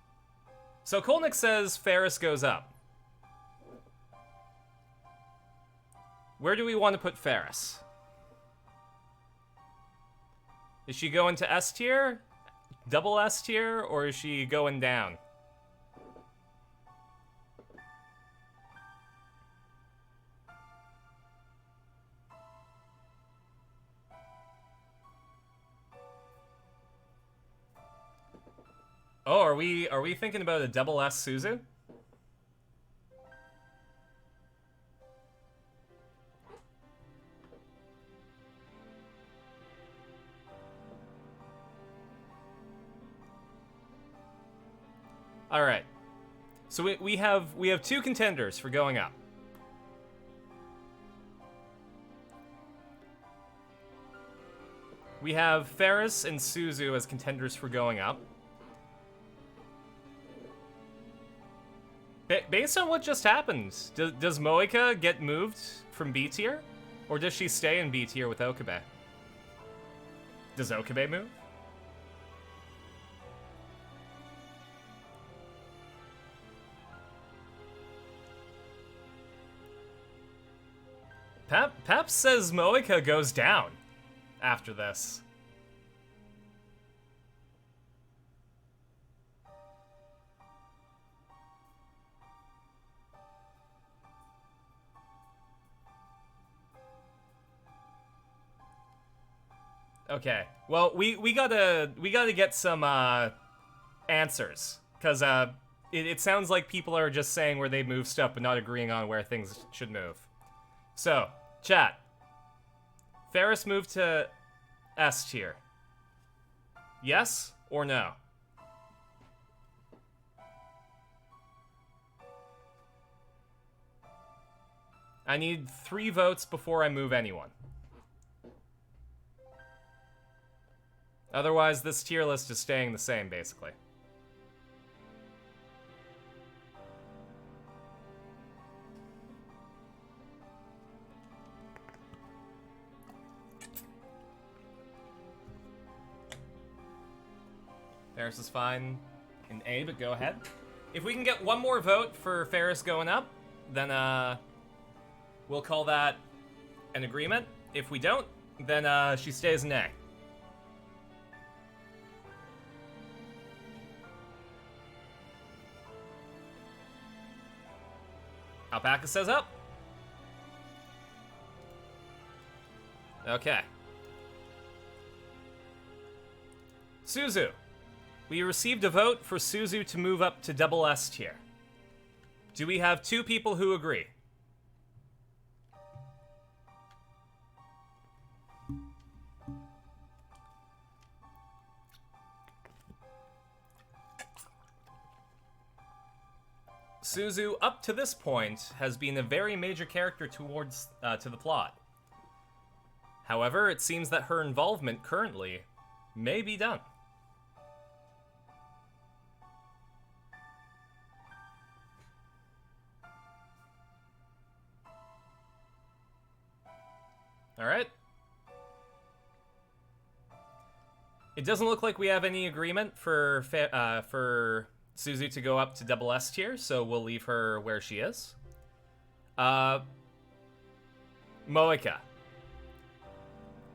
So Kolnick says Ferris goes up. Where do we want to put Ferris? Is she going to S tier? Double S tier? Or is she going down? Oh, are we thinking about a double S Suzu? All right. So we have two contenders for going up. We have Ferris and Suzu as contenders for going up. Based on what just happened, does Moika get moved from B tier? Or does she stay in B tier with Okabe? Does Okabe move? Pep says Moika goes down after this. Okay. Well, we gotta get some answers, cause it sounds like people are just saying where they move stuff, but not agreeing on where things should move. So, chat. Ferris moved to S tier. Yes or no? I need 3 votes before I move anyone. Otherwise, this tier list is staying the same, basically. Ferris is fine in A, but go ahead. If we can get one more vote for Ferris going up, then we'll call that an agreement. If we don't, then she stays in A. Alpaca says up. Okay. Suzu. We received a vote for Suzu to move up to double S tier. Do we have 2 people who agree? Suzu, up to this point, has been a very major character towards to the plot. However, it seems that her involvement currently may be done. All right. It doesn't look like we have any agreement for Suzu to go up to double S tier, so we'll leave her where she is. Moika.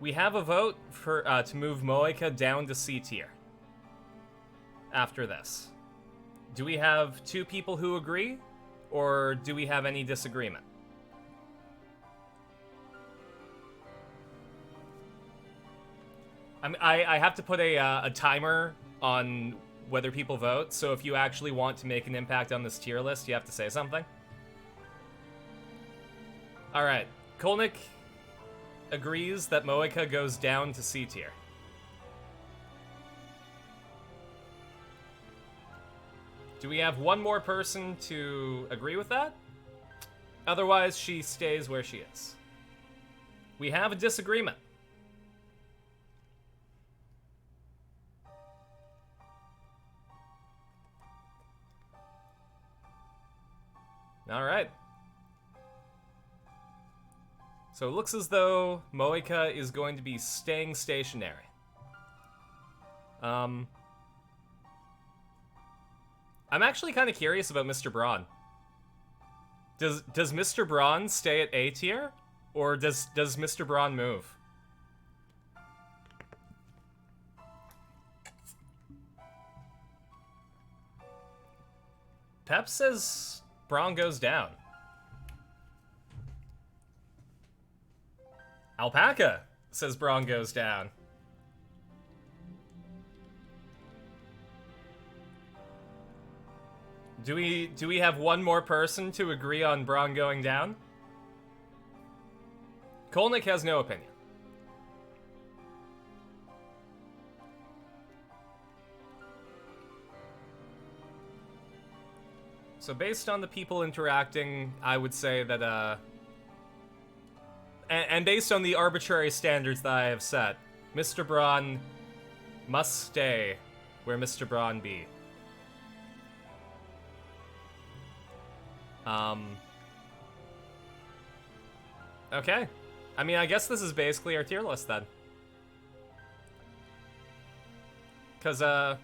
we have a vote for to move Moeka down to C tier. After this, do we have 2 people who agree, or do we have any disagreement? I have to put a timer on whether people vote, so if you actually want to make an impact on this tier list, you have to say something. Alright, Kolnick agrees that Moeka goes down to C tier. Do we have one more person to agree with that? Otherwise, she stays where she is. We have a disagreement. Alright. So it looks as though Moeka is going to be staying stationary. I'm actually kind of curious about Mr. Braun. Does Mr. Braun stay at A tier? Or does Mr. Braun move? Pep says Braun goes down. Alpaca says Braun goes down. Do we have one more person to agree on Braun going down? Kolnick has no opinion. So based on the people interacting, I would say that, and based on the arbitrary standards that I have set, Mr. Braun must stay where Mr. Braun be. Okay. I mean, I guess this is basically our tier list then. Because, I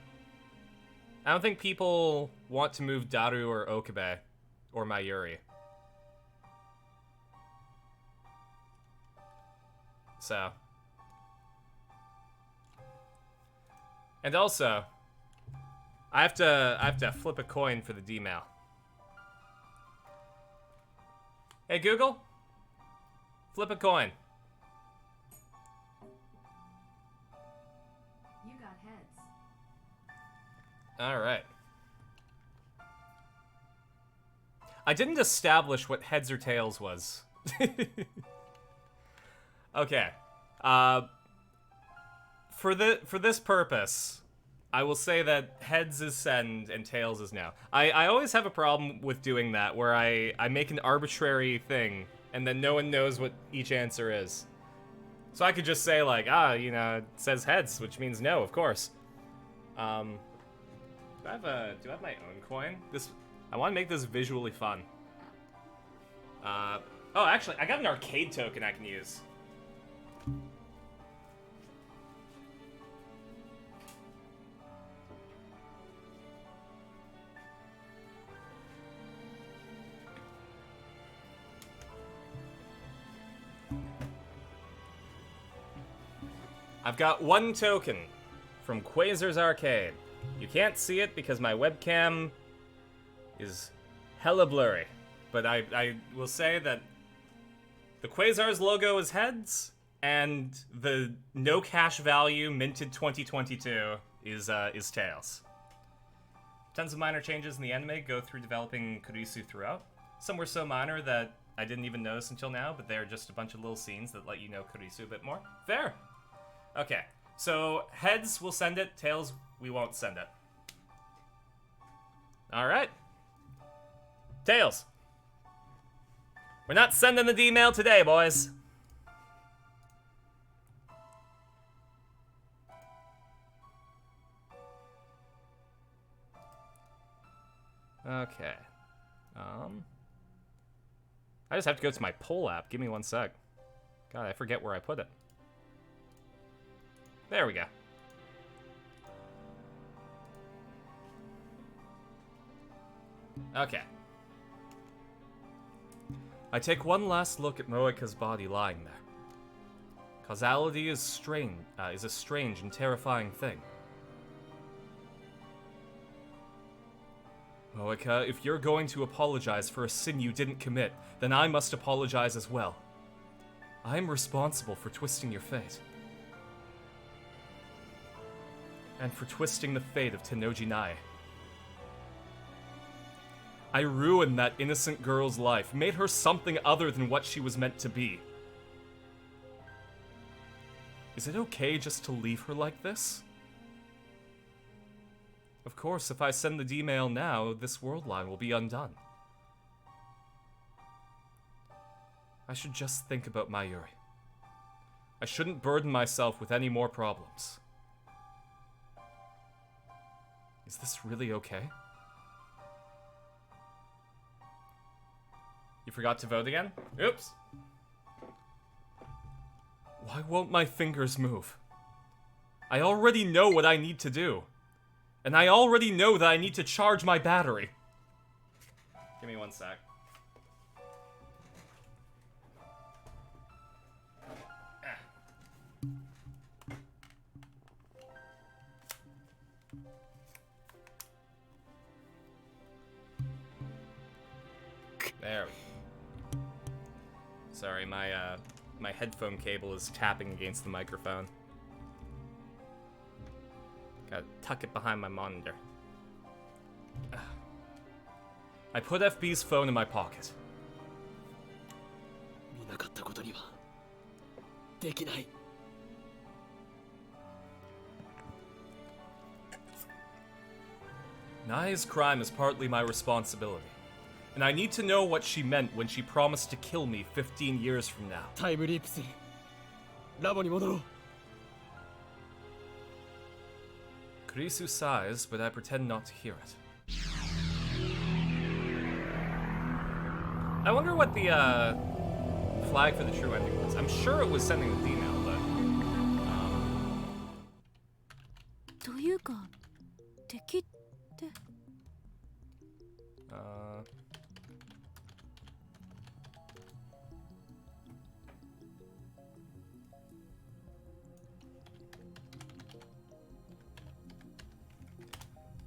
don't think people want to move Daru or Okabe or Mayuri. So. And also, I have to flip a coin for the D-mail. Hey Google, flip a coin. You got heads. All right. I didn't establish what heads or tails was. Okay. For this purpose, I will say that heads is send and tails is no. I always have a problem with doing that, where I make an arbitrary thing, and then no one knows what each answer is. So I could just say, like, you know, it says heads, which means no, of course. Do I have my own coin? I want to make this visually fun. Oh, actually, I got an arcade token I can use. I've got one token from Quasar's Arcade. You can't see it because my webcam is hella blurry. But I will say that the Quasar's logo is heads, and the no cash value minted 2022 is tails. Tons of minor changes in the anime go through developing Kurisu throughout. Some were so minor that I didn't even notice until now, but they're just a bunch of little scenes that let you know Kurisu a bit more. Fair! Okay, so heads will send it, tails we won't send it. Alright. Tails. We're not sending the D-mail today, boys. Okay. I just have to go to my poll app. Give me one sec. God, I forget where I put it. There we go. Okay. I take one last look at Moeka's body lying there. Causality is a strange and terrifying thing. Moeka, if you're going to apologize for a sin you didn't commit, then I must apologize as well. I am responsible for twisting your fate. And for twisting the fate of Tennoji Nae. I ruined that innocent girl's life, made her something other than what she was meant to be. Is it okay just to leave her like this? Of course, if I send the D-mail now, this world line will be undone. I should just think about Mayuri. I shouldn't burden myself with any more problems. Is this really okay? You forgot to vote again? Oops. Why won't my fingers move? I already know what I need to do. And I already know that I need to charge my battery. Give me one sec. There we go. Sorry, my headphone cable is tapping against the microphone. Gotta tuck it behind my monitor. I put FB's phone in my pocket. 見なかったことにはできない。 Nae's crime is partly my responsibility. And I need to know what she meant when she promised to kill me 15 years from now. タイムリープする。ラボに戻ろう。 Kurisu sighs, but I pretend not to hear it. I wonder what the flag for the true ending was. I'm sure it was sending the email, but というか敵って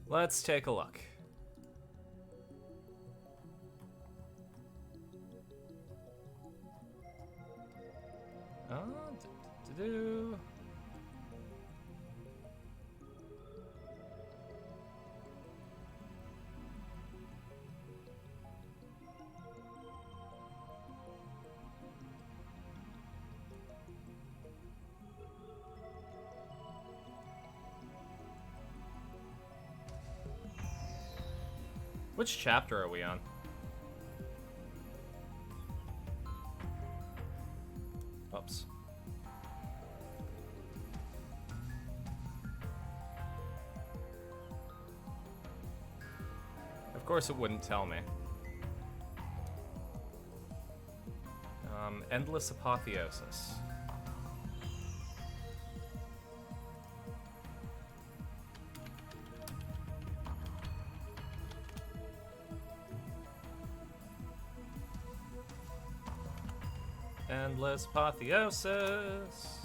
let's take a look. Do. Which chapter are we on? Oops. Of course it wouldn't tell me. Endless apotheosis. Endless apotheosis.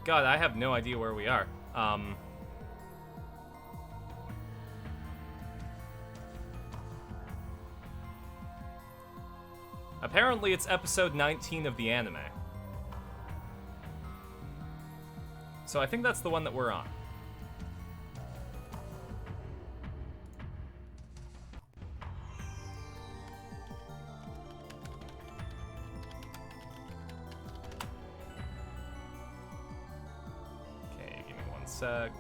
God, I have no idea where we are. Apparently it's episode 19 of the anime. So I think that's the one that we're on. Okay, give me one sec.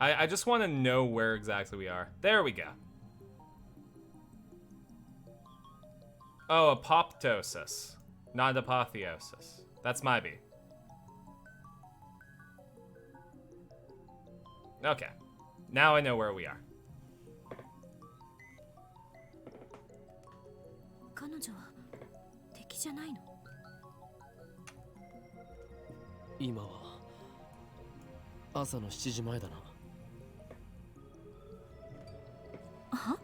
I just want to know where exactly we are. There we go. Oh, apoptosis, not apotheosis. That's my B. Okay, now I know where we are. 彼女女は敵じゃないの？今は朝の7時前だな。は？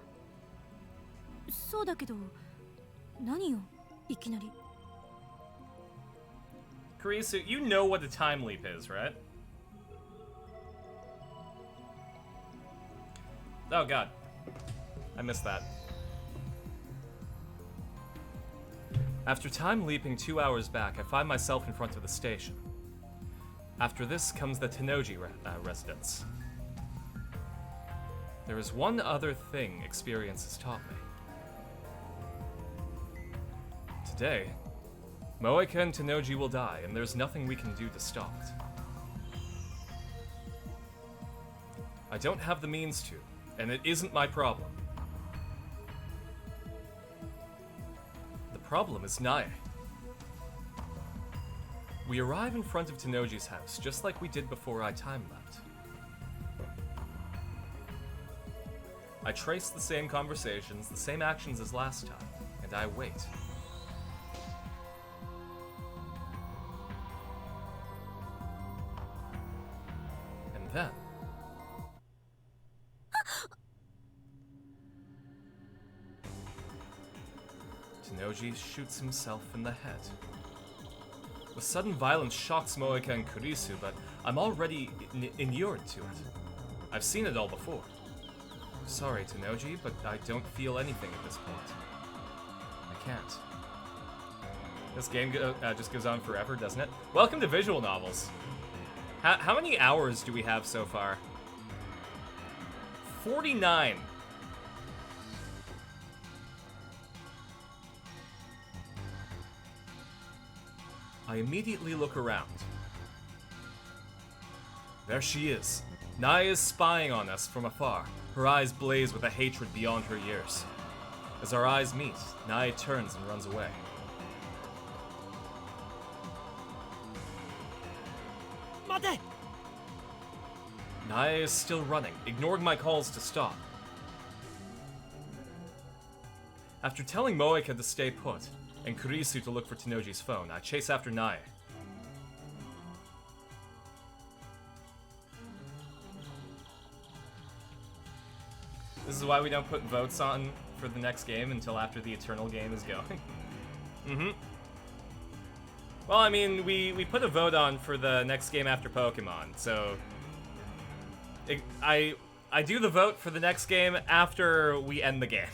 そうだけど何よいきなり。 Kurisu, you know what a time leap is, right? Oh god. I missed that. After time leaping 2 hours back, I find myself in front of the station. After this comes the Tennoji residence. There is one other thing experience has taught me. Today, Moeka and Tennoji will die, and there's nothing we can do to stop it. I don't have the means to, and it isn't my problem. The problem is Nae. We arrive in front of Tennoji's house, just like we did before I time-leapt. I trace the same conversations, the same actions as last time, and I wait. And then... Tennoji shoots himself in the head. The sudden violence shocks Moeka and Kurisu, but I'm already inured to it. I've seen it all before. Sorry, Tennoji, but I don't feel anything at this point. I can't. This game just goes on forever, doesn't it? Welcome to visual novels. How many hours do we have so far? 49. I immediately look around. There she is. Nae is spying on us from afar. Her eyes blaze with a hatred beyond her years. As our eyes meet, Nae turns and runs away. Mate! Nae is still running, ignoring my calls to stop. After telling Moeka to stay put, and Kurisu to look for Tennoji's phone, I chase after Nae. This is why we don't put votes on for the next game until after the Eternal game is going. Mm-hmm. Well, I mean, we put a vote on for the next game after Pokemon, so... I do the vote for the next game after we end the game.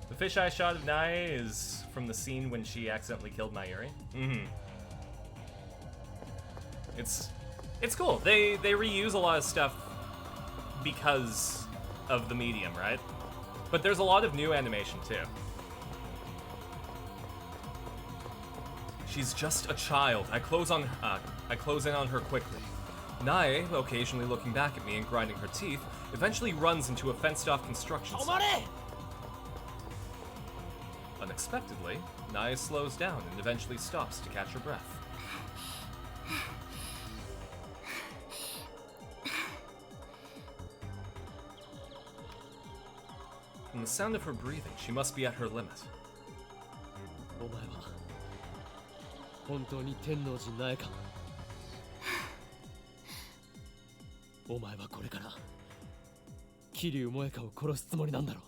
The fisheye shot of Nae is from the scene when she accidentally killed Mayuri. Mm-hmm. It's cool. They reuse a lot of stuff because of the medium, right? But there's a lot of new animation too. She's just a child. I close in on her quickly. Nae, occasionally looking back at me and grinding her teeth, eventually runs into a fenced-off construction site. Unexpectedly, Nae slows down and eventually stops to catch her breath. From the sound of her breathing, she must be at her limit. お前は本当に天王寺苗か。お前はこれから桐生萌香を殺すつもりなんだろう。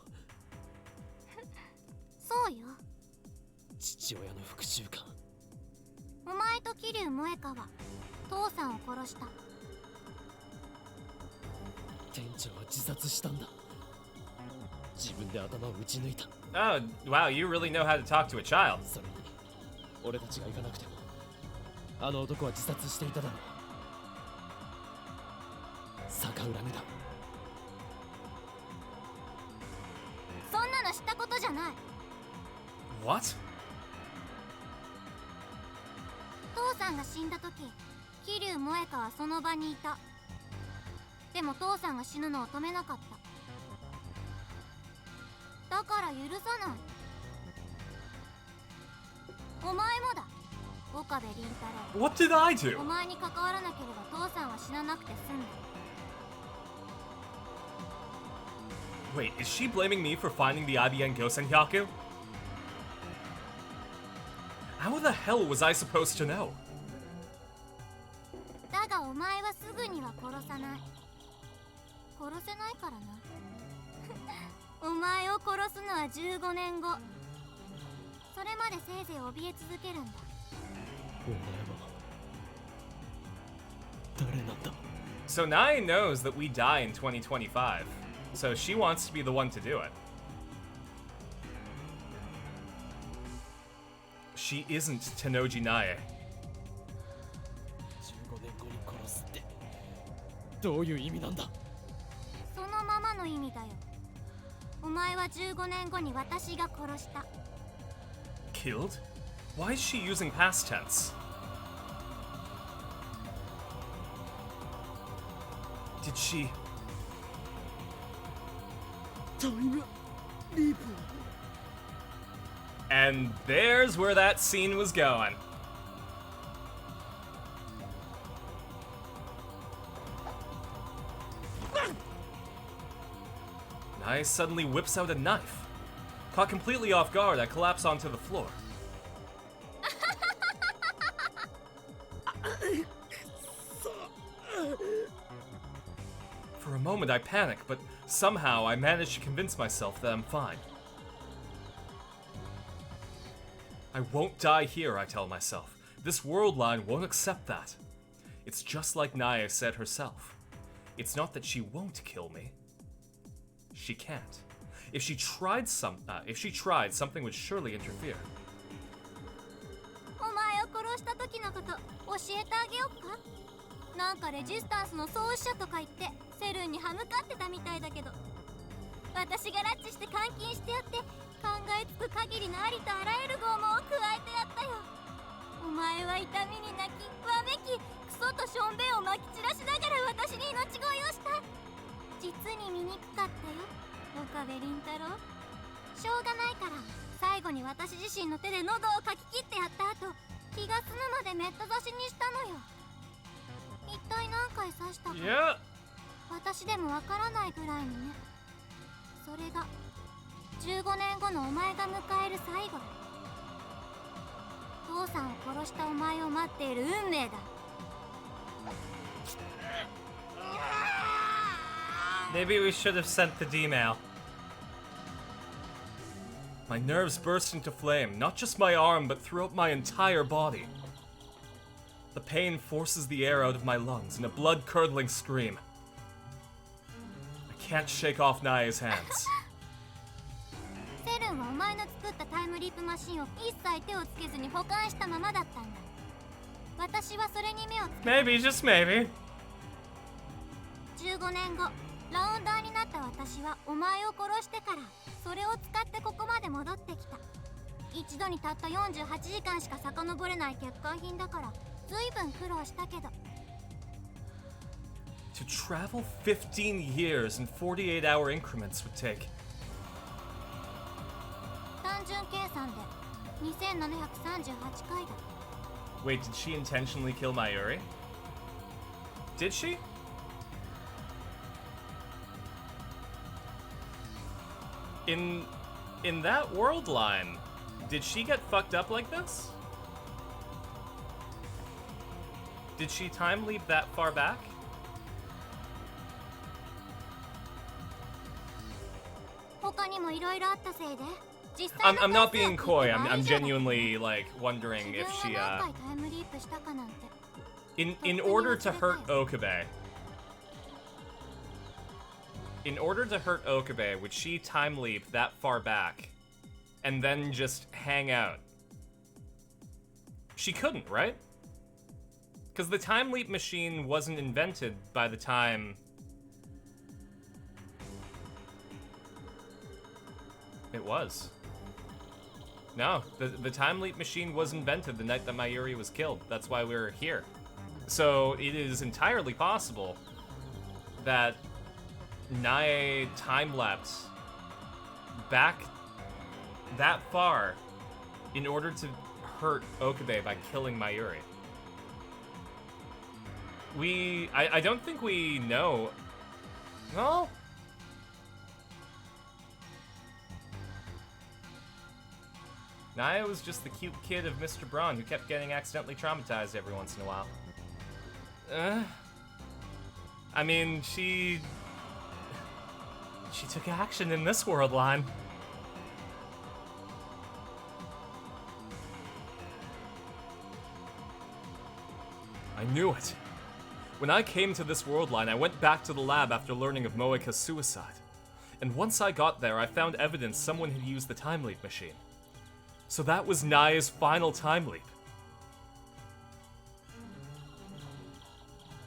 そうよ。父親の復讐か。お前と桐生萌香は父さんを殺した。店長は自殺したんだ。自分で頭を打ち抜いた。Oh, wow, you really know how to talk to a child. それに俺たちが行かなくてもあの男は自殺していただろう。逆恨みだ。そんなの知ったことじゃない。 What? 父さんが死んだ時、桐生萌香はその場にいた。でも父さんが死ぬのを止めなかった。だから許さない。お前もだ、岡部倫太郎。 What did I do? お前に関わらなければ父さんは死ななくて済んだ。Wait, is she blaming me for finding the IBN Gosenhyaku? How the hell was I supposed to know? だがお前はすぐには殺さない。殺せないからな。お前を殺すのは15年後。それまでせいぜい怯え続けるんだ。お前は誰なんだ？ So Nai knows that we die in 2025, so she wants to be the one to do it. She isn't Tennoji Nae. 15年後に殺すってどういう意味なんだ？そのままの意味だよ。お前は15年後に私が殺した。 Killed? Why is she using past tense? Did she... タイムリープ。 And there's where that scene was going. Nai suddenly whips out a knife. Caught completely off guard, I collapse onto the floor. For a moment I panic, but somehow I manage to convince myself that I'm fine. I won't die here, I tell myself. This world line won't accept that. It's just like Naya said herself. It's not that she won't kill me. She can't. If she tried, something would surely interfere. お前を殺した時のこと教えてあげよっか。なんかレジスタンスの創始者とか言ってセルンに歯向かってたみたいだけど、私が拉致して監禁してやって考えつく限りのありとあらゆる拷問を加えてやったよ。お前は痛みに泣きわめき、クソとしょんべんをまき散らしながら私に命乞いをした。実に醜かったよ、岡部倫太郎。しょうがないから最後に私自身の手で喉をかき切ってやった後、気が済むまでメット刺しにしたのよ。一体何回刺したか、Yeah. 私でもわからないぐらいにね。それが15年後のお前が迎える最後だ。父さんを殺したお前を待っている運命だ。 Maybe we should have sent the D-mail. My nerves burst into flame, not just my arm, but throughout my entire body. The pain forces the air out of my lungs in a blood-curdling scream. I can't shake off Naya's hands. セルンはお前の作ったタイムリープマシンを一切手をつけずに保管したままだったんだ。私はそれに目をつけ、 Maybe, just maybe. 15年後ラウンダーになった私はお前を殺してからそれを使ってここまで戻ってきた。一度にたった48時間しか遡れない欠陥品だからずいぶん苦労したけど。 To travel 15 years in 48-hour increments would take. 単純計算で2738回だ。 Wait, did she intentionally kill Mayuri? Did she? In that world line, did she get fucked up like this? Did she time leap that far back? I'm not being coy. I'm genuinely like wondering if she in order to hurt Okabe. In order to hurt Okabe, would she time leap that far back and then just hang out? She couldn't, right? Because the time leap machine wasn't invented by the time... It was. No, the time leap machine was invented the night that Mayuri was killed. That's why we're here. So it is entirely possible that Nae time-lapse back that far in order to hurt Okabe by killing Mayuri. I don't think we know. Well, Naya was just the cute kid of Mr. Braun who kept getting accidentally traumatized every once in a while. I mean, she took action in this world line. I knew it. When I came to this world line, I went back to the lab after learning of Moeka's suicide. And once I got there, I found evidence someone had used the time leap machine. So that was Naya's final time leap.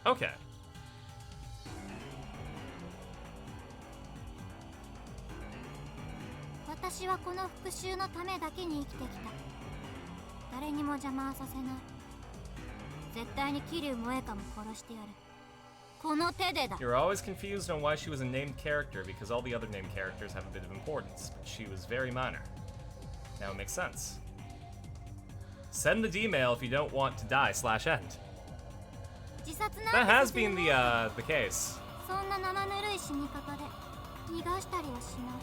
Okay.私はこの復讐のためだけに生きてきた。誰にも邪魔はさせない。絶対に桐生萌香も殺してやる。この手でだ。 You're always confused on why she was a named character because all the other named characters have a bit of importance, but she was very minor. Now it makes sense. Send the D-mail if you don't want to die/end. 自殺なんて That has させる been もん the case. そんな生ぬるい死に方で逃がしたりはしない。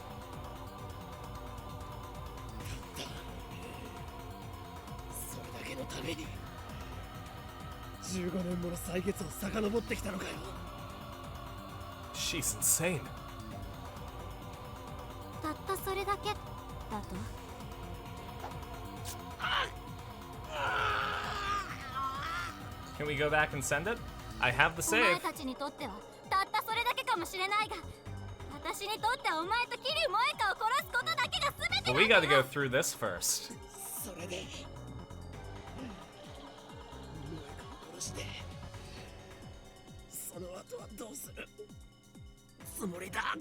それだけのために15年もの歳月を遡ってきたのかよ。 She's insane. たったそれだけだと。 Can we go back and send it? I have the お前 save. たちにとってはたったそれだけかもしれないが、私にとってはお前と桐生萌香を殺すことだけが全て But な we んだ gotta go through this first. それで萌香を殺してその後はどうするつもりだ。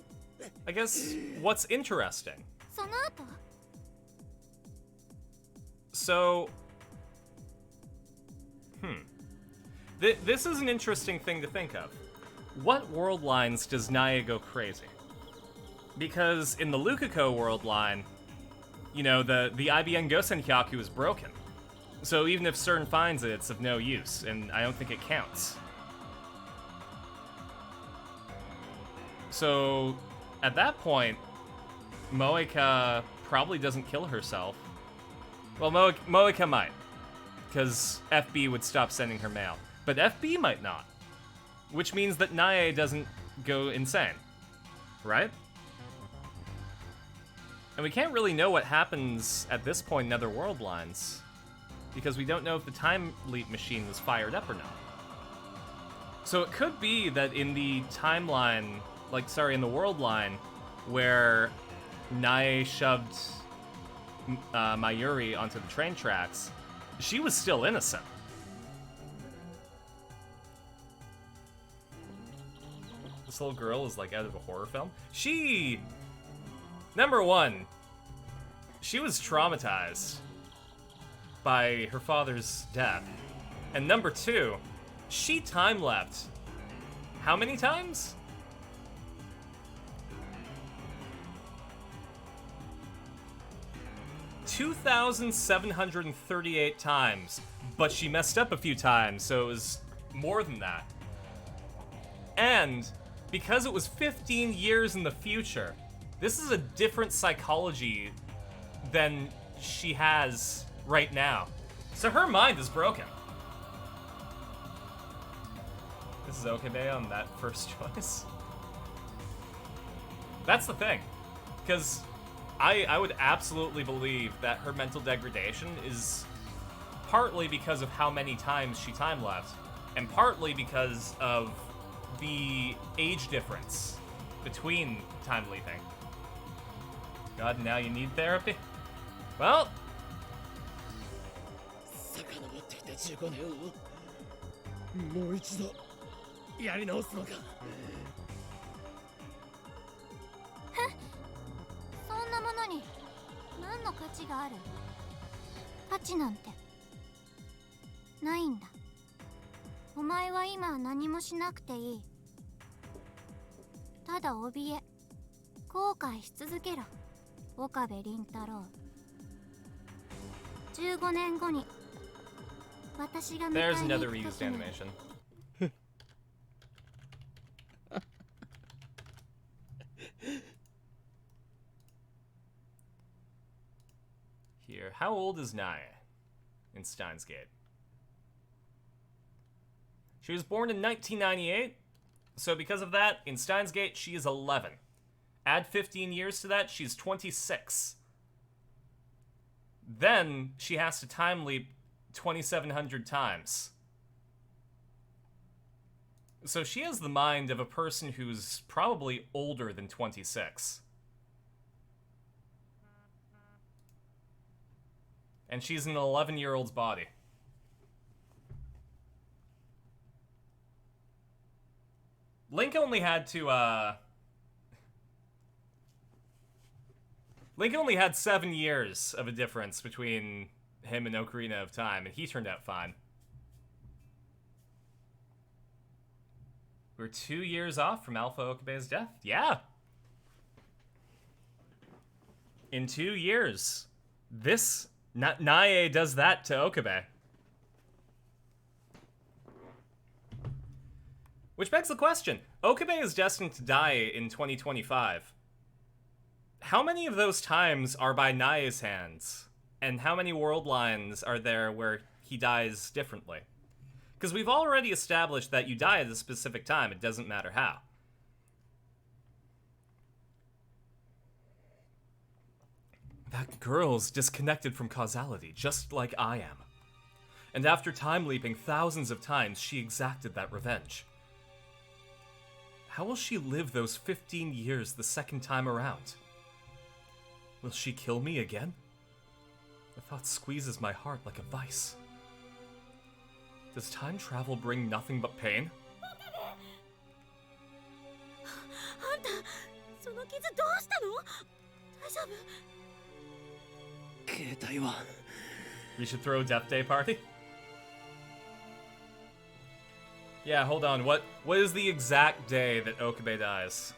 I guess what's interesting. その後 So, this is an interesting thing to think of. What world lines does Naya go crazy? Because in the Lukako world line, you know, the IBN Gosen Hyaku is broken. So even if CERN finds it, it's of no use, and I don't think it counts. So, at that point, Moeka probably doesn't kill herself. Well, Moeka might, because FB would stop sending her mail. But FB might not, which means that Naya doesn't go insane, right? And we can't really know what happens at this point in other world lines, because we don't know if the time leap machine was fired up or not. So it could be that in the timeline, in the world line, where Naya shoved Mayuri onto the train tracks, she was still innocent. This little girl is like out of a horror film. Number one, she was traumatized by her father's death. And number two, she time leapt. How many times? $2,738 times, but she messed up a few times, so it was more than that. And because it was 15 years in the future, this is a different psychology than she has right now. So her mind is broken. This is Okabe on that first choice. That's the thing, because I would absolutely believe that her mental degradation is partly because of how many times she time lapsed, and partly because of the age difference between time leaping. God, now you need therapy? Well, 遡ってきた15年をもう一度やり直すのか。そんなものに何の価値がある？価値なんてないんだ。お前は今何もしなくていい。ただ怯え、後悔し続けろ、岡部倫太郎。15年後に私が迎え there's に行 another く reused 時に animation. here. How old is Nae in Steins Gate? She was born in 1998, so because of that, in Steins Gate, she is 11. Add 15 years to that, she's 26. Then, she has to time leap 2,700 times. So she has the mind of a person who's probably older than 26. And she's in an 11-year-old's body. Link only had to, Link only had 7 years of a difference between him and Ocarina of Time, and he turned out fine. We're 2 years off from Alpha Okabe's death. Yeah! In 2 years. This... Nae does that to Okabe. Which begs the question. Okabe is destined to die in 2025. How many of those times are by Nae's hands? And how many world lines are there where he dies differently? Because we've already established that you die at a specific time, it doesn't matter how. That girl's disconnected from causality, just like I am. And after time leaping thousands of times, she exacted that revenge. How will she live those 15 years the second time around? Will she kill me again? The thought squeezes my heart like a vice. Does time travel bring nothing but pain? あんたその傷どうしたの？大丈夫？ 携帯は We should throw a Death Day party? Yeah, hold on. What is the exact day that Okabe dies?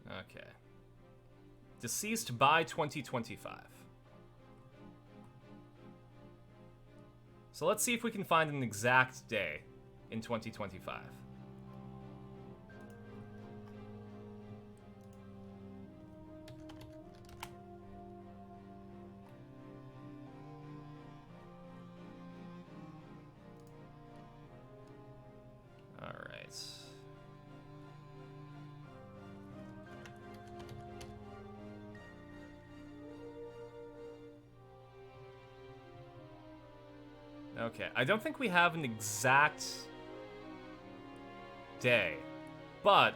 Okay. Deceased by 2025. So let's see if we can find an exact day in 2025. All right. Okay, I don't think we have an exact day, but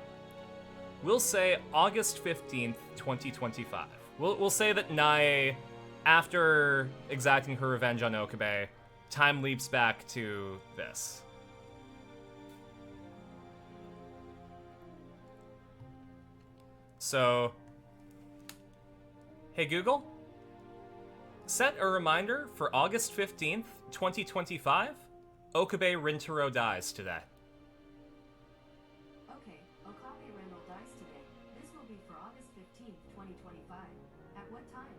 we'll say August 15th, 2025. We'll say that Nae, after exacting her revenge on Okabe, time leaps back to this. So, hey Google, set a reminder for August 15th, 2025. Okabe Rintaro dies today. Okay, Okabe Rendell dies today. This will be for August 15th, 2025. At what time?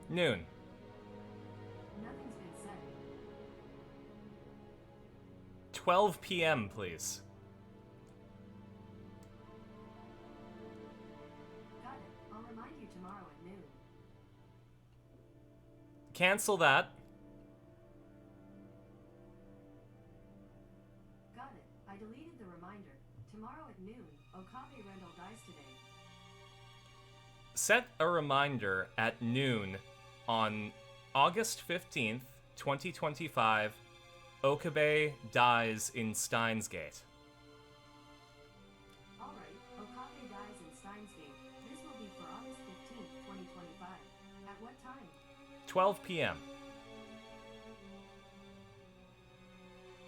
Noon. Nothing's been said. 12 p.m., please. Got it. I'll remind you tomorrow at noon. Cancel that. Got it. I deleted the reminder. Tomorrow at noon, Okabe Rendell dies today. Set a reminder at noon on August 15th, 2025. Okabe dies in Steins Gate. Alright, Okabe dies in Steins Gate. This will be for August 15th, 2025. At what time? 12 p.m.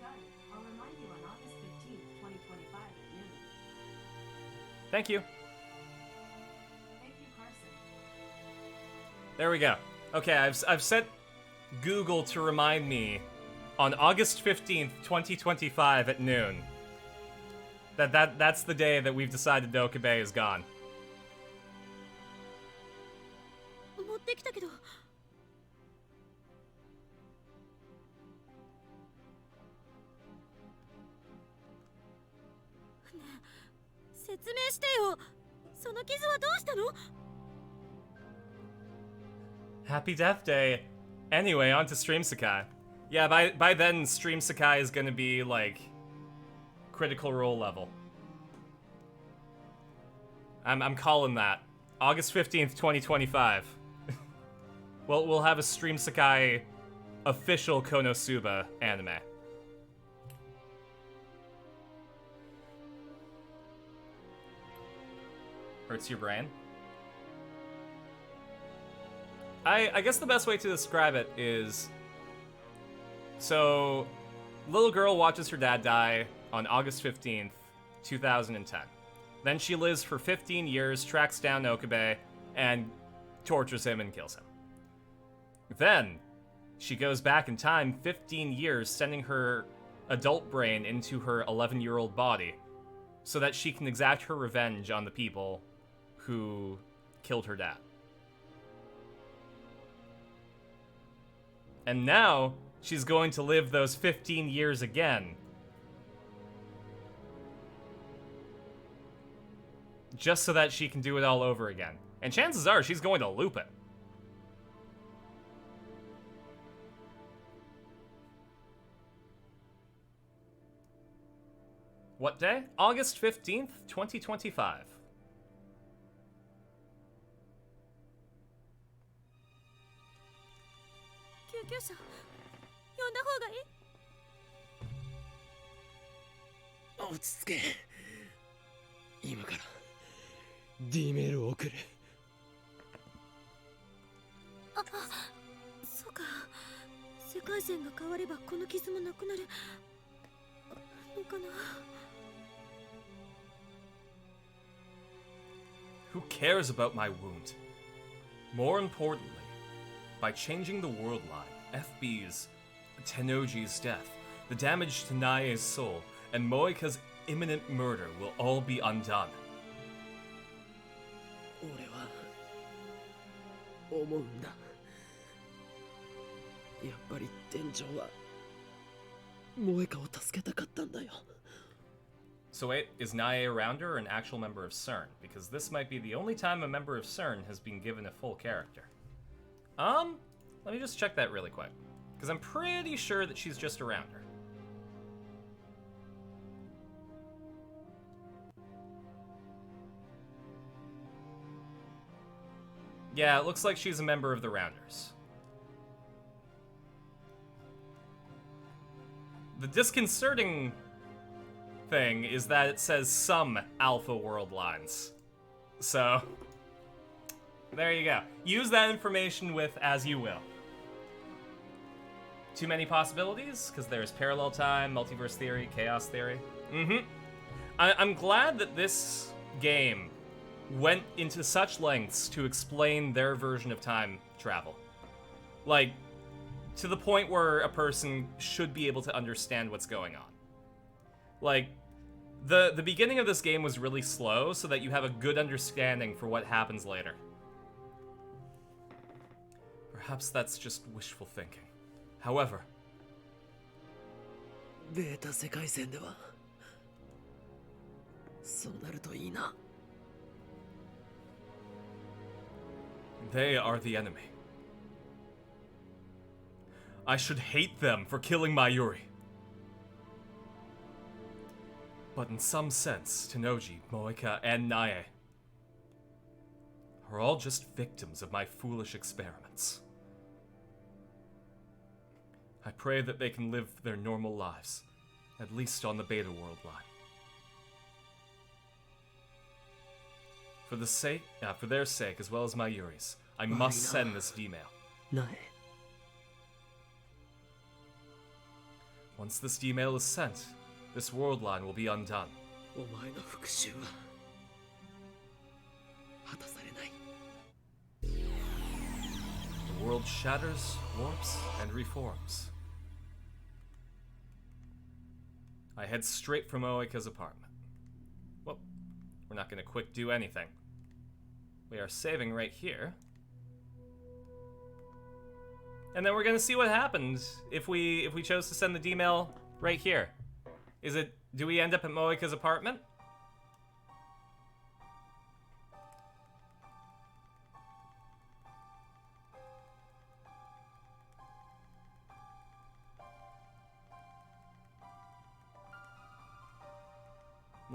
Got it. I'll remind you on August 15th, 2025 at noon. Thank you. Thank you, Carson. There we go. Okay, I've set Google to remind me on August 15th, 2025 at noon. That's the day that we've decided Okabe is gone. 持ってきたけど説明してよ。その傷はどうしたの？ Happy Death Day. Anyway, on to Stream Sakai. Yeah, by then, Stream Sakai is gonna be, like, Critical Role level. I'm calling that. August 15th, 2025. We'll have a Stream Sakai official Konosuba anime. Hurts your brain? I guess the best way to describe it is... So, little girl watches her dad die on August 15th, 2010. Then she lives for 15 years, tracks down Okabe, and tortures him and kills him. Then, she goes back in time 15 years, sending her adult brain into her 11-year-old body, so that she can exact her revenge on the people who killed her dad. And now, she's going to live those 15 years again. Just so that she can do it all over again. And chances are she's going to loop it. What day? August 15th, 2025. 救急車呼んだ方がいい？落ち着け。今から D メールを送る。あ、そうか。世界線が変わればこの傷もなくなるのかな。 Who cares about my wound? More importantly, by changing the world line, FB's, Tennoji's death, the damage to Nae's soul, and Moika's imminent murder will all be undone. 俺は思うんだ。やっぱり店長は萌香を助けたかったんだよ。 So wait, is Nae a rounder or an actual member of CERN? Because this might be the only time a member of CERN has been given a full character. Let me just check that really quick. Because I'm pretty sure that she's just a rounder. Yeah, it looks like she's a member of the Rounders. The disconcerting thing is that it says some Alpha World lines. So, there you go. Use that information with as you will. Too many possibilities? Because there's parallel time, multiverse theory, chaos theory. I'm glad that this game went into such lengths to explain their version of time travel. Like, to the point where a person should be able to understand what's going on. Like, the beginning of this game was really slow so that you have a good understanding for what happens later. Perhaps that's just wishful thinking. However, ベータ世界線ではそうなるといいな。 they are the enemy. I should hate them for killing Mayuri. But in some sense, Tennoji, Moika, and Nae are all just victims of my foolish experiments. I pray that they can live their normal lives, at least on the Beta World line. For their sake, as well as Mayuri's, I must send this email. ない。 Once this email is sent, this world line will be undone. お前の復讐は果たされない。 The world shatters, warps, and reforms. I head straight from Oika's apartment. Well, we're not gonna quick do anything. We are saving right here. And then we're gonna see what happens if we chose to send the D-mail right here. Do we end up at Moika's apartment?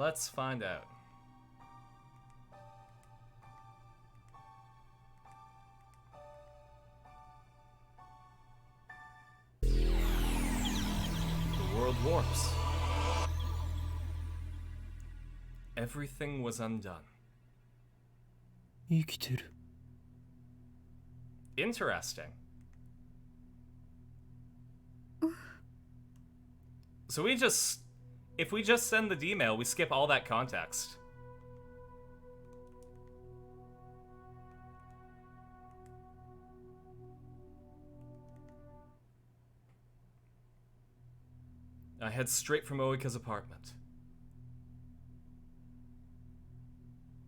Let's find out. The world warps. Everything was undone. 生きてる。 Interesting. So if we just send the D-mail, we skip all that context. I head straight from Oika's apartment.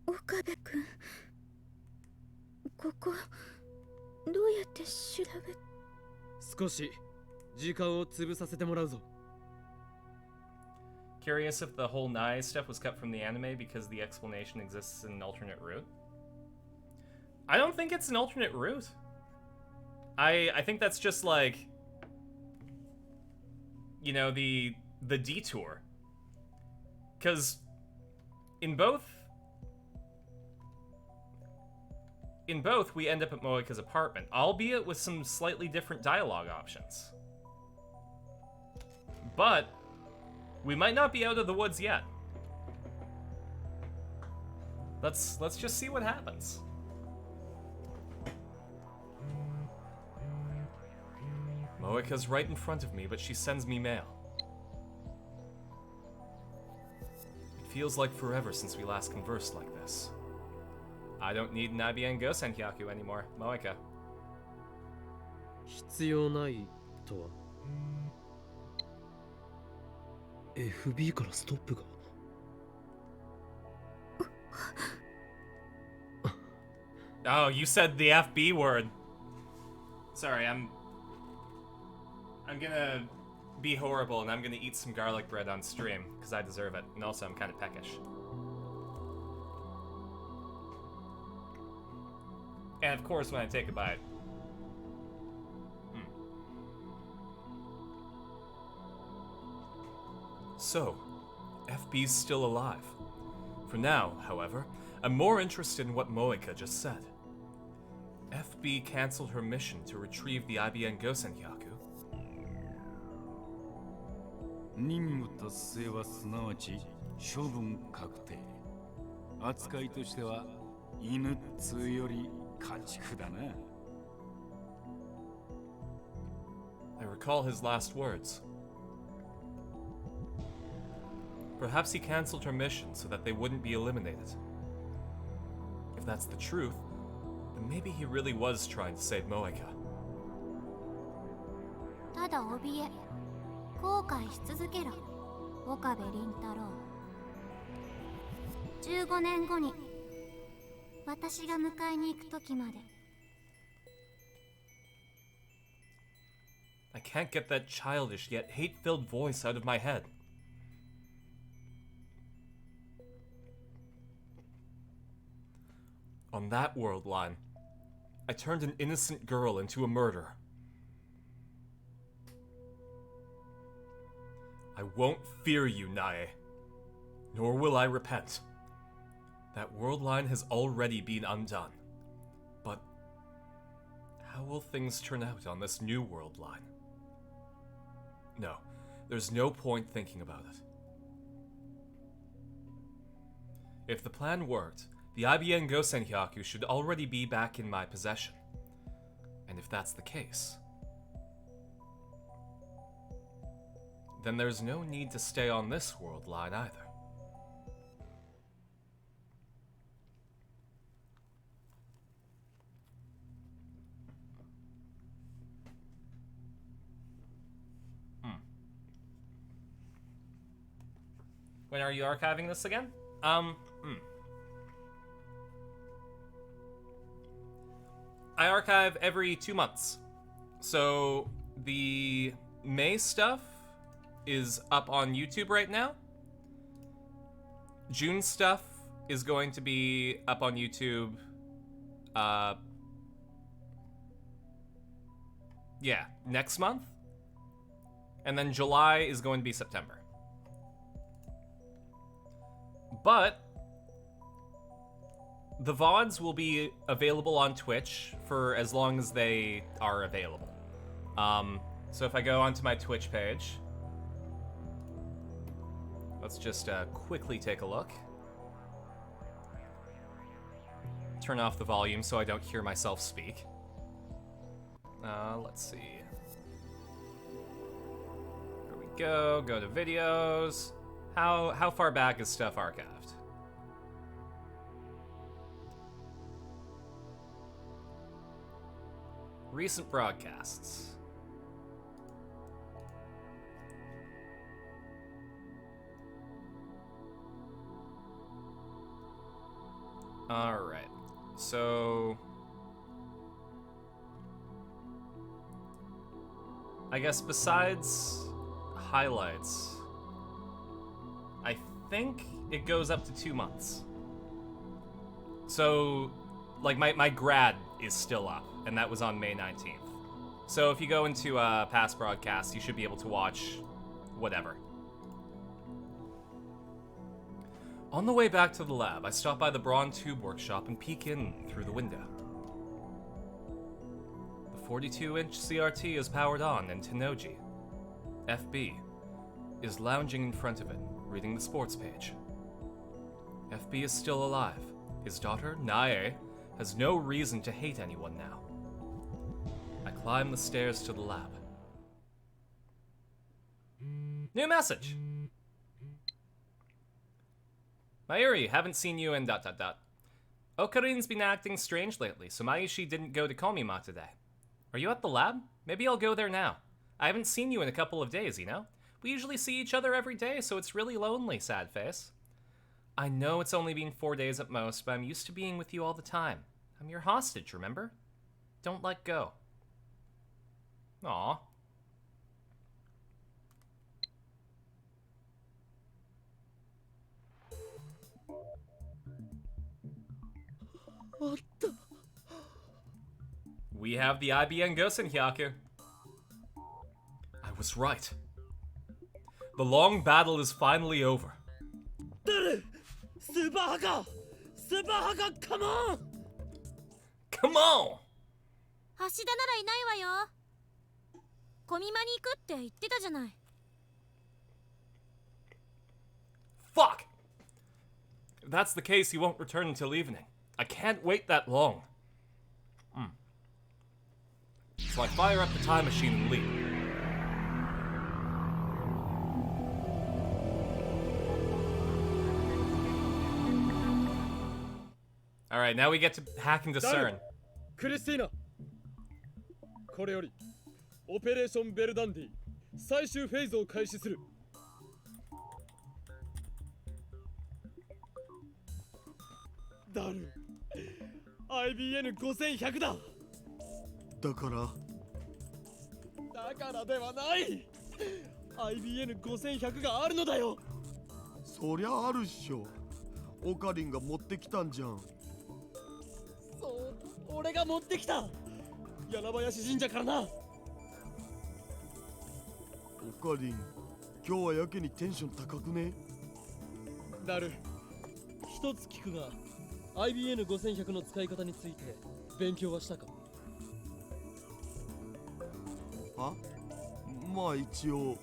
岡部君、ここどうやって調べ。少し時間を潰させてもらうぞ。 Curious if the whole Nai stuff was cut from the anime because the explanation exists in an alternate route. I don't think it's an alternate route. I think that's just like, you know, the detour. Because in both we end up at Moeka's apartment, albeit with some slightly different dialogue options. But we might not be out of the woods yet. Let's just see what happens. Moeka's right in front of me, but she sends me mail. It feels like forever since we last conversed like this. I don't need an IBN Go Senhyaku anymore, Moeka. 必要ないとは。FB からストップが。Oh, you said the FB word. Sorry, I'm gonna be horrible and I'm gonna eat some garlic bread on stream, because I deserve it, and also I'm kind of peckish. And of course when I take a bite. So, FB's still alive. For now, however, I'm more interested in what Moeka just said. FB cancelled her mission to retrieve the IBN Gosenhyaku. 任務達成はすなわち処分確定。扱いとしては犬っつうより家畜だな。I recall his last words. Perhaps he cancelled her mission so that they wouldn't be eliminated. If that's the truth, then maybe he really was trying to save Moeka. ただ怯え後悔し続けろ岡部倫太郎。15年後に私が迎えに行く時まで。 I can't get that childish yet hate-filled voice out of my head. On that world line, I turned an innocent girl into a murderer. I won't fear you, Nae, nor will I repent. That world line has already been undone. But how will things turn out on this new world line? No, there's no point thinking about it. If the plan worked, the IBN Gosenhyaku should already be back in my possession. And if that's the case, then there's no need to stay on this world line either. When are you archiving this again? I archive every 2 months. So the May stuff is up on YouTube right now. June stuff is going to be up on YouTube. Yeah, next month. And then July is going to be September. But the VODs will be available on Twitch for as long as they are available. So if I go onto my Twitch page, let's just quickly take a look. Turn off the volume so I don't hear myself speak. Let's see. There we go. Go to videos. How far back is stuff archived? Recent broadcasts. All right. So I guess besides highlights, I think it goes up to 2 months. So, like, my grad is still up, and that was on May 19th. So if you go into past broadcasts, you should be able to watch whatever. On the way back to the lab, I stopped by the Braun Tube Workshop and peek in through the window. The 42-inch CRT is powered on, and Tenoji, FB, is lounging in front of it, reading the sports page. FB is still alive. His daughter, Nae, has no reason to hate anyone now. I climb the stairs to the lab. New message! Mayuri, haven't seen you in ... Okarin's been acting strange lately, so Mayushi didn't go to Komima today. Are you at the lab? Maybe I'll go there now. I haven't seen you in a couple of days, you know? We usually see each other every day, so it's really lonely, sad face. I know it's only been 4 days at most, but I'm used to being with you all the time. I'm your hostage, remember? Don't let go. Aw. We have the IBN Gosen Hyaku. I was right. The long battle is finally over. Super Haka! Super Haka, come on! Come on! 橋田ならいないわよ。コミマに行くって言ってたじゃない。Fuck! If that's the case, he won't return until evening. I can't wait that long. So I fire up the time machine and leave. Alright, now we get to hack into CERN. クリスティーナ、これよりオペレーションベルダンディ最終フェーズを開始する。ダル IBN5100 だ。だからではない。 IBN5100 があるのだよ。そりゃあるっしょ。オカリンが持ってきたんじゃん。そう、俺が持ってきた。柳林神社からな。オカリン、今日はやけにテンション高くね。ダル、一つ聞くが IBN5100 の使い方について勉強はしたか？あ、まあ一応。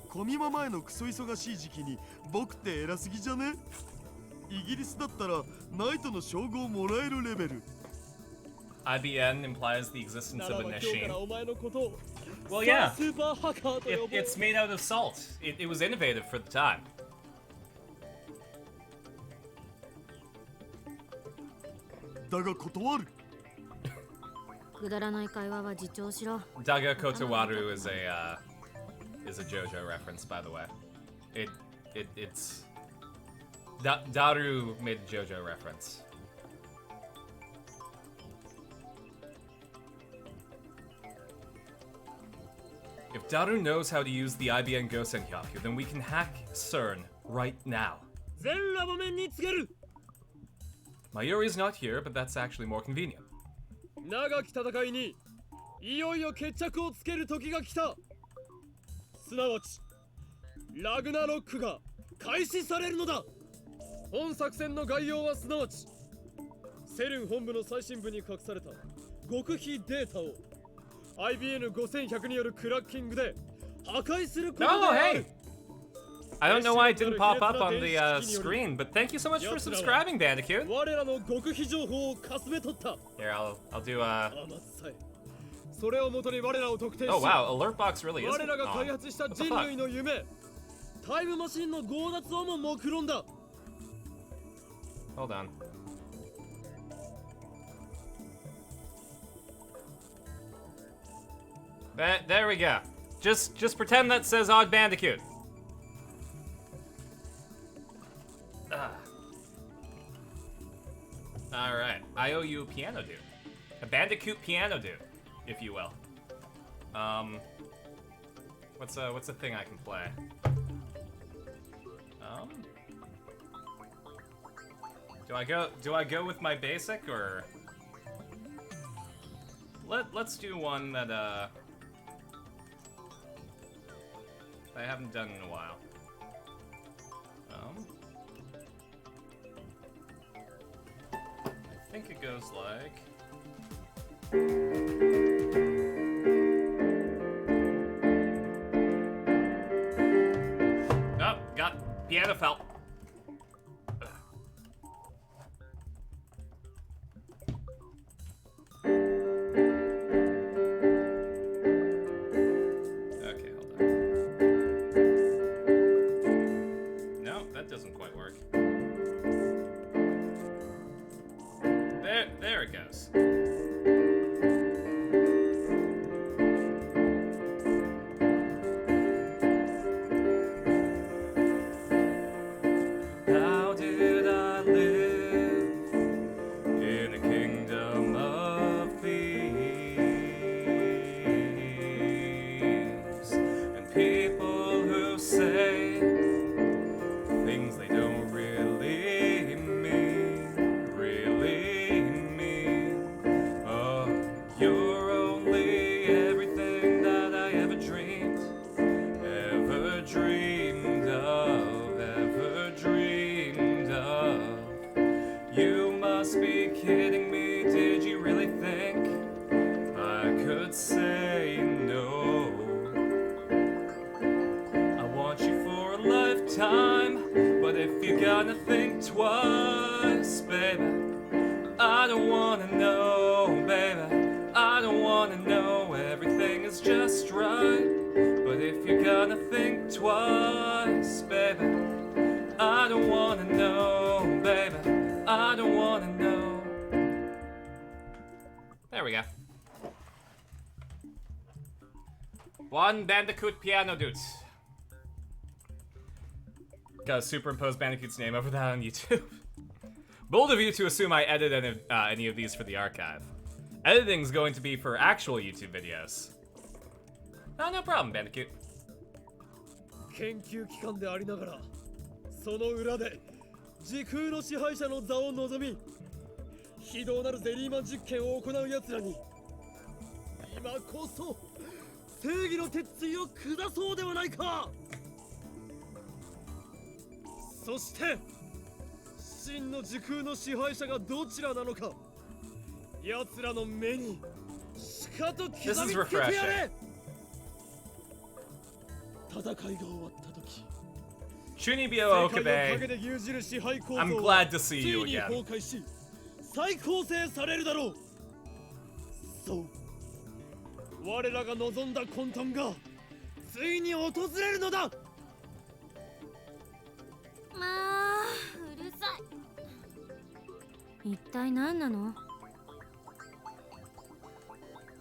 コミマ前のクソ忙しい時期に僕って偉すぎじゃね？イギリスだったらナイトの称号もらえるレベル。IBN implies the existence of a ならば今日か machine. らお前のことを Well, yeah. スーパーハッカーと呼ぼう。 It's made out of salt. It was innovative for the time. だが断る。くだらない会話は自重しろ。 Daga Kotowaru is a JoJo reference, by the way. It's Daru made a JoJo reference. If Daru knows how to use the IBN Gosen Hyaku, then we can hack CERN right now. 全ラボ面に告げる。 Mayuri's not here, but that's actually more convenient. 長き戦いにいよいよ決着をつける時が来た。すなわちラグナロックが開始されるのだ。本作戦の概要はすなわちセルン本部の最新部に隠された極秘データを IBN5100 によるクラッキングで破壊することで Oh, ある。 hey! I don't know why it didn't pop up on the screen, but thank you so much for subscribing, Bandicoot. 我らの極秘情報をかすめ取った。 Here, I'll do あまさえ。それをもとに我らを特定し、 Oh wow, alert box really is 我らが on. 開発した What the 人 fuck? 類の夢、タイムマシンの強奪をも目論んだ。 Hold on. There we go. Just pretend that says Odd Bandicoot. Alright, I owe you a piano dude. A Bandicoot piano dude, if you will. What's a thing I can play? Do I go with my basic or let's do one that I haven't done in a while. I think it goes like oh, got piano felt. Okay, hold on. No, that doesn't quite work. There it goes. How did I live in a kingdom of thieves and people who say things they don't really mean, really mean. Oh, you're only everything that I ever dreamed of, ever dreamed of. You must be kidding me, did you really think I could say no? I want you for a lifetime, but if you're gonna think twice, baby, I don't wanna know, baby, I don't wanna know, everything is just right. But if you're gonna think twice, baby, I don't wanna know, baby, I don't wanna know. There we go. One Bandicoot piano dude. Gotta superimpose Bandicoot's name over that on YouTube. Bold of you to assume I edited any of these for the archive. Editing's going to be for actual YouTube videos. No problem, Bandicoot. 研究機関でありながら、その裏で時空の支配者の座を望み、非道なるゼリーマン実験を行う奴らに、今こそ正義の鉄槌を下そうではないか。そして真の時空の支配者がどちらなのか、奴らの目にしかと刻みつけてやれ。戦いが終わった時、 Chunibyo Okabe, I'm glad to see you again. 崩壊し再構成されるだろう。そう、我らが望んだ混沌がついに訪れるのだ。まあうるさい。一体何なの？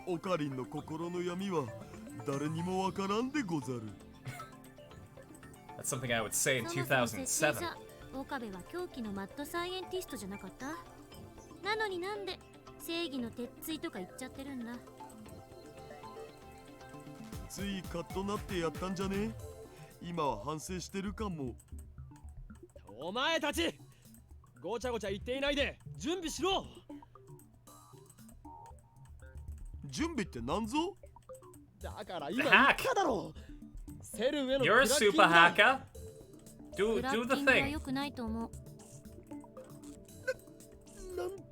オカリンの心の闇は誰にもわからんでござる。 That's something I would say in そもそも設定2007. じゃ岡部は狂気のマッドサイエンティストじゃなかった？なのになんで正義の鉄槌とか言っちゃってるんだ。ついカッとなってやったんじゃね？今は反省してるかも。お前たちごちゃごちゃ言っていないで準備しろ。準備ってなんぞ？だから今 The 言 hack. っただろう。セルンへの You're a クラッキング super だ。 hacker. ク Do ラ the ッキングは thing. 良くないと思う。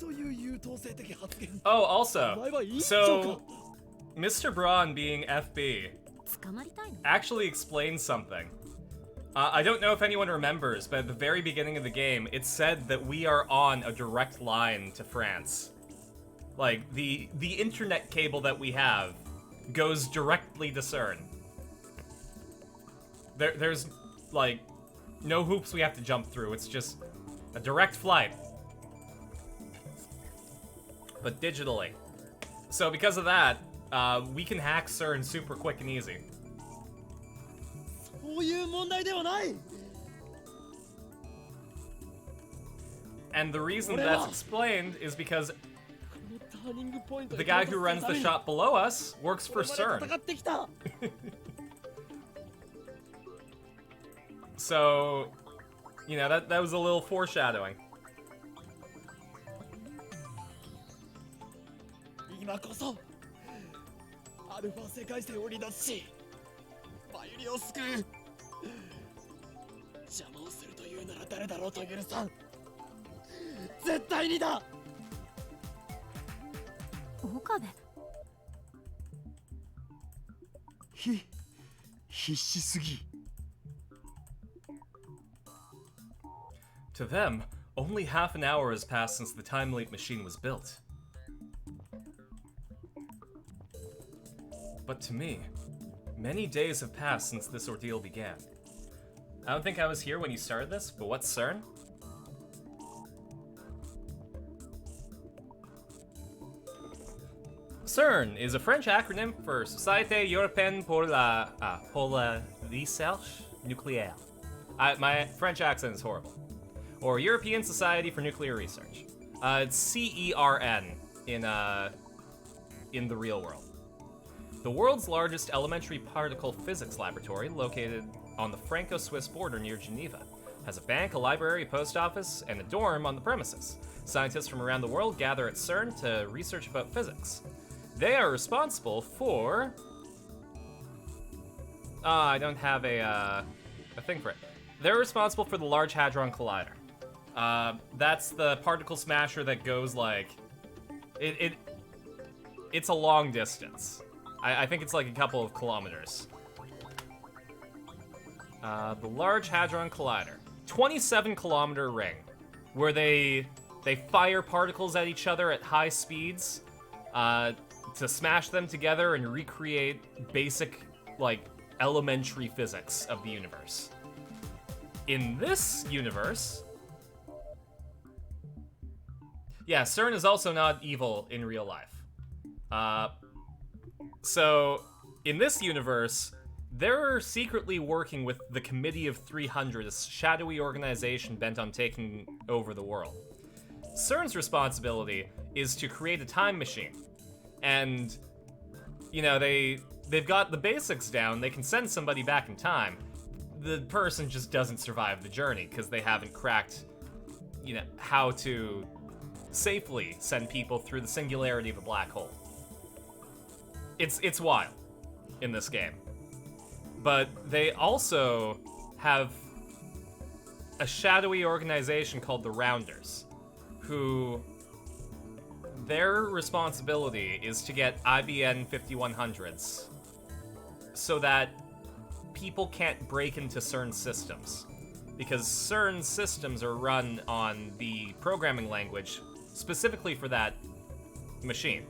という優等生的発言。 Oh, お also, 前は委員長 so か。 Mr. Braun being FB 捕まりたいの？ actually explains something. I don't know if anyone remembers, but at the very beginning of the game, it said that we are on a direct line to France. Like, the internet cable that we have goes directly to CERN. There's, like, no hoops we have to jump through. It's just a direct flight. But digitally. So because of that, we can hack CERN super quick and easy. そういう問題ではない。 And the reason that's explained is because このターニングポイント the に guy 到 who 達す runs る the ために shop below us works こ for れまで CERN. 戦ってきた。 So, you know, that was a little foreshadowing. 今こそアルファ世界線を離脱しマユリを救う。邪魔をするというなら誰だろうと許さん。絶対にだ。岡部。必死すぎ。 To them, only half an hour has passed since the time leap machine was built. But to me, many days have passed since this ordeal began. I don't think I was here when you started this, but what's CERN? CERN is a French acronym for Société Européenne pour la Recherche Nucléaire. My French accent is horrible. Or European Society for Nuclear Research. It's CERN in the real world. The world's largest elementary particle physics laboratory, located on the Franco-Swiss border near Geneva, has a bank, a library, a post office, and a dorm on the premises. Scientists from around the world gather at CERN to research about physics. They are responsible for... I don't have a thing for it. They're responsible for the Large Hadron Collider. That's the particle smasher that goes like... It's a long distance. I think it's like a couple of kilometers. The Large Hadron Collider. 27-kilometer ring, where they fire particles at each other at high speeds to smash them together and recreate basic, like, elementary physics of the universe. In this universe... Yeah, CERN is also not evil in real life. So, in this universe, they're secretly working with the Committee of 300, a shadowy organization bent on taking over the world. CERN's responsibility is to create a time machine. And, you know, they've got the basics down, they can send somebody back in time. The person just doesn't survive the journey, because they haven't cracked, you know, how to safely send people through the singularity of a black hole. It's wild in this game. But they also have a shadowy organization called the Rounders, who their responsibility is to get IBN 5100s so that people can't break into CERN systems. Because CERN systems are run on the programming language specifically for that machine.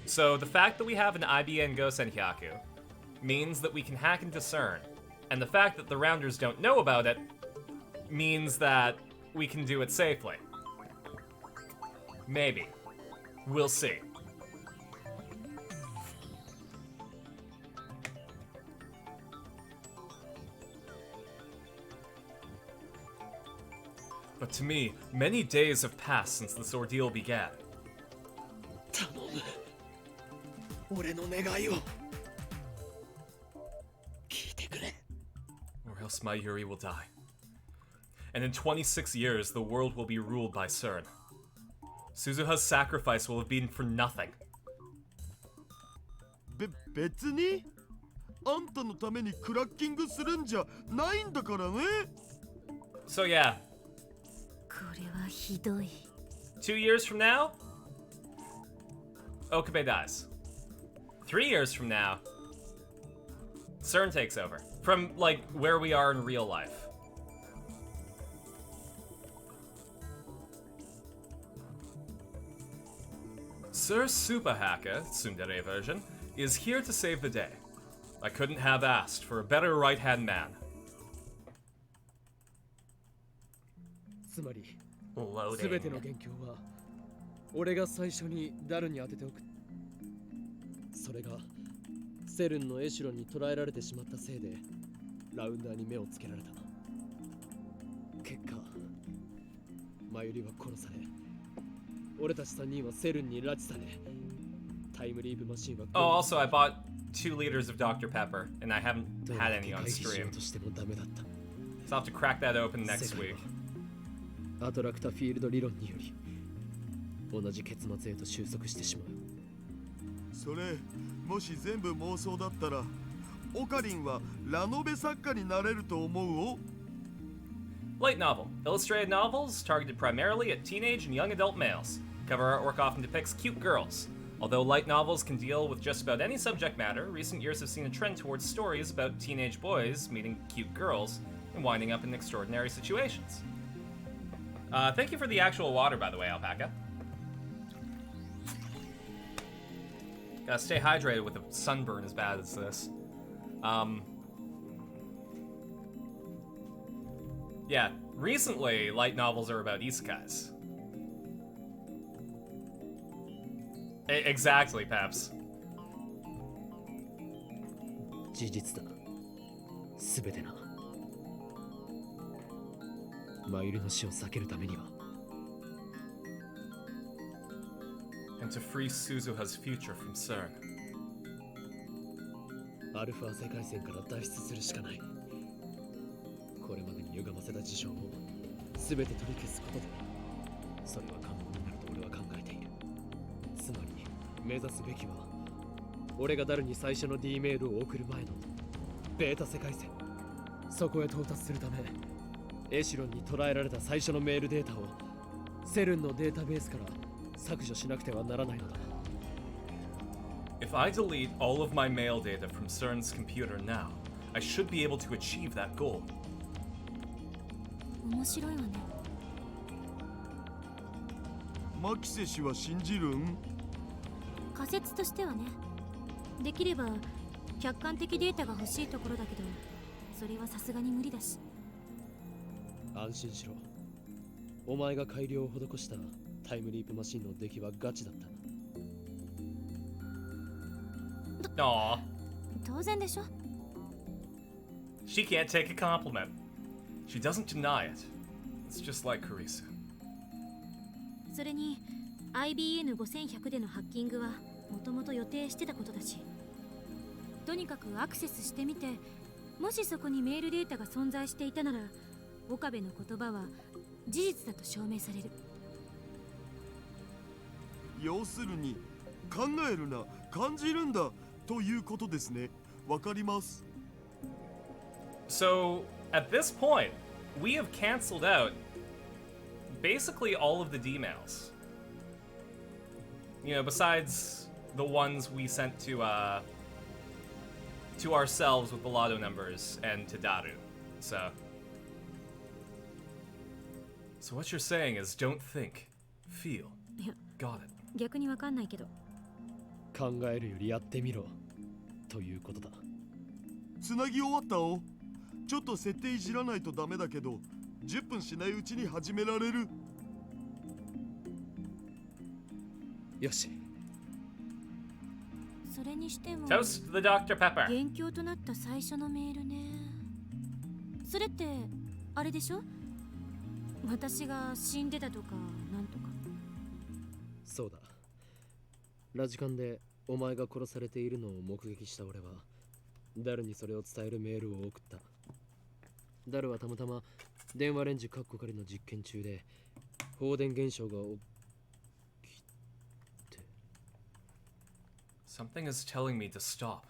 So the fact that we have an IBN Go Senhyaku means that we can hack into CERN, and the fact that the Rounders don't know about it means that we can do it safely. Maybe. We'll see. But to me, many days have passed since this ordeal began. 頼む。俺の願いを聞いてくれ。 Or else my Yuri will die. And in 26 years, the world will be ruled by CERN. Suzuha's sacrifice will have been for nothing. 別にあんたのためにクラッキングするんじゃないんだからね。 So yeah, これはひどい。2 years from now, Okabe dies. 3 years from now, CERN takes over. From, like, where we are in real life. Sir Super Hacker, tsundere version, is here to save the day. I couldn't have asked for a better right-hand man. つまり Loading. 全ての元凶は俺が最初にダルに当てておく。それがセルンのエシュロンに捕らえられてしまったせいでラウンダーに目をつけられた。結果マユリは殺され、俺たち3人はセルンに拉致され、タイムリープマシンは Oh, also, I bought 2 liters of Dr. Pepper, and I haven't どう had やって any on 回避しよ stream. うとしてもダメだった。 So I'll have to crack that open next 世界 week. はアトラクタフィールド理論により同じ結末へと収束してしまう。それもし全部妄想だったらオカリンはラノベ作家になれると思うお。 Light novel. Illustrated novels targeted primarily at teenage and young adult males. Cover artwork often depicts cute girls. Although light novels can deal with just about any subject matter, recent years have seen a trend towards stories about teenage boys meeting cute girls and winding up in extraordinary situations. Thank you for the actual water, by the way, Alpaca. Gotta stay hydrated with a sunburn as bad as this. Yeah, recently, light novels are about isekais. Exactly, Peps. 事実だ。すべてな。マユリの死を避けるためには And to free Suzuha's future from CERN. アルファ世界線から脱出するしかない。これまでに歪ませた事象をすべて取り消すことでそれは可能になると俺は考えている。つまり目指すべきは俺がダルに最初の D メールを送る前のベータ世界線。そこへ到達するためエシュロンに捉えられた最初のメールデータをセルンのデータベースから削除しなくてはならないのだ。 If I delete all of my mail data from CERN's computer now, I should be able to achieve that goal. 面白いわね。マキセ氏は信じるん？仮説としてはね。できれば客観的データが欲しいところだけど、それはさすがに無理だし。安心しろ。お前が改良を施したタイムリープマシンの出来はガチだった。 Aw, 当然でしょ。 she can't take a compliment. She doesn't deny it. It's just like Carissa. それに IBN5100 でのハッキングはもともと予定してたことだし、とにかくアクセスしてみて、もしそこにメールデータが存在していたなら岡部の言葉は事実だと証明される。要するに考えるな、感じるんだということですね。わかります。 So, at this point, we have canceled out basically all of the D-mails. You know, besides the ones we sent to ourselves with the lotto numbers and to Daru. So what you're saying is don't think, feel. いや、 Got it. 逆にわかんないけど。考えるよりやってみろということだ。つなぎ終わったお。ちょっと設定いじらないとダメだけど10分しないうちに始められる。よし。それにしても Toast the Dr. Pepper. 元凶となった最初のメールね。それってあれでしょ。私が死んでたとかなんとか。そうだ。ラジカンでお前が殺されているのを目撃した俺はダルにそれを伝えるメールを送った。ダルはたまたま電話レンジカッコ仮の実験中で放電現象が起きて。 Something is telling me to stop.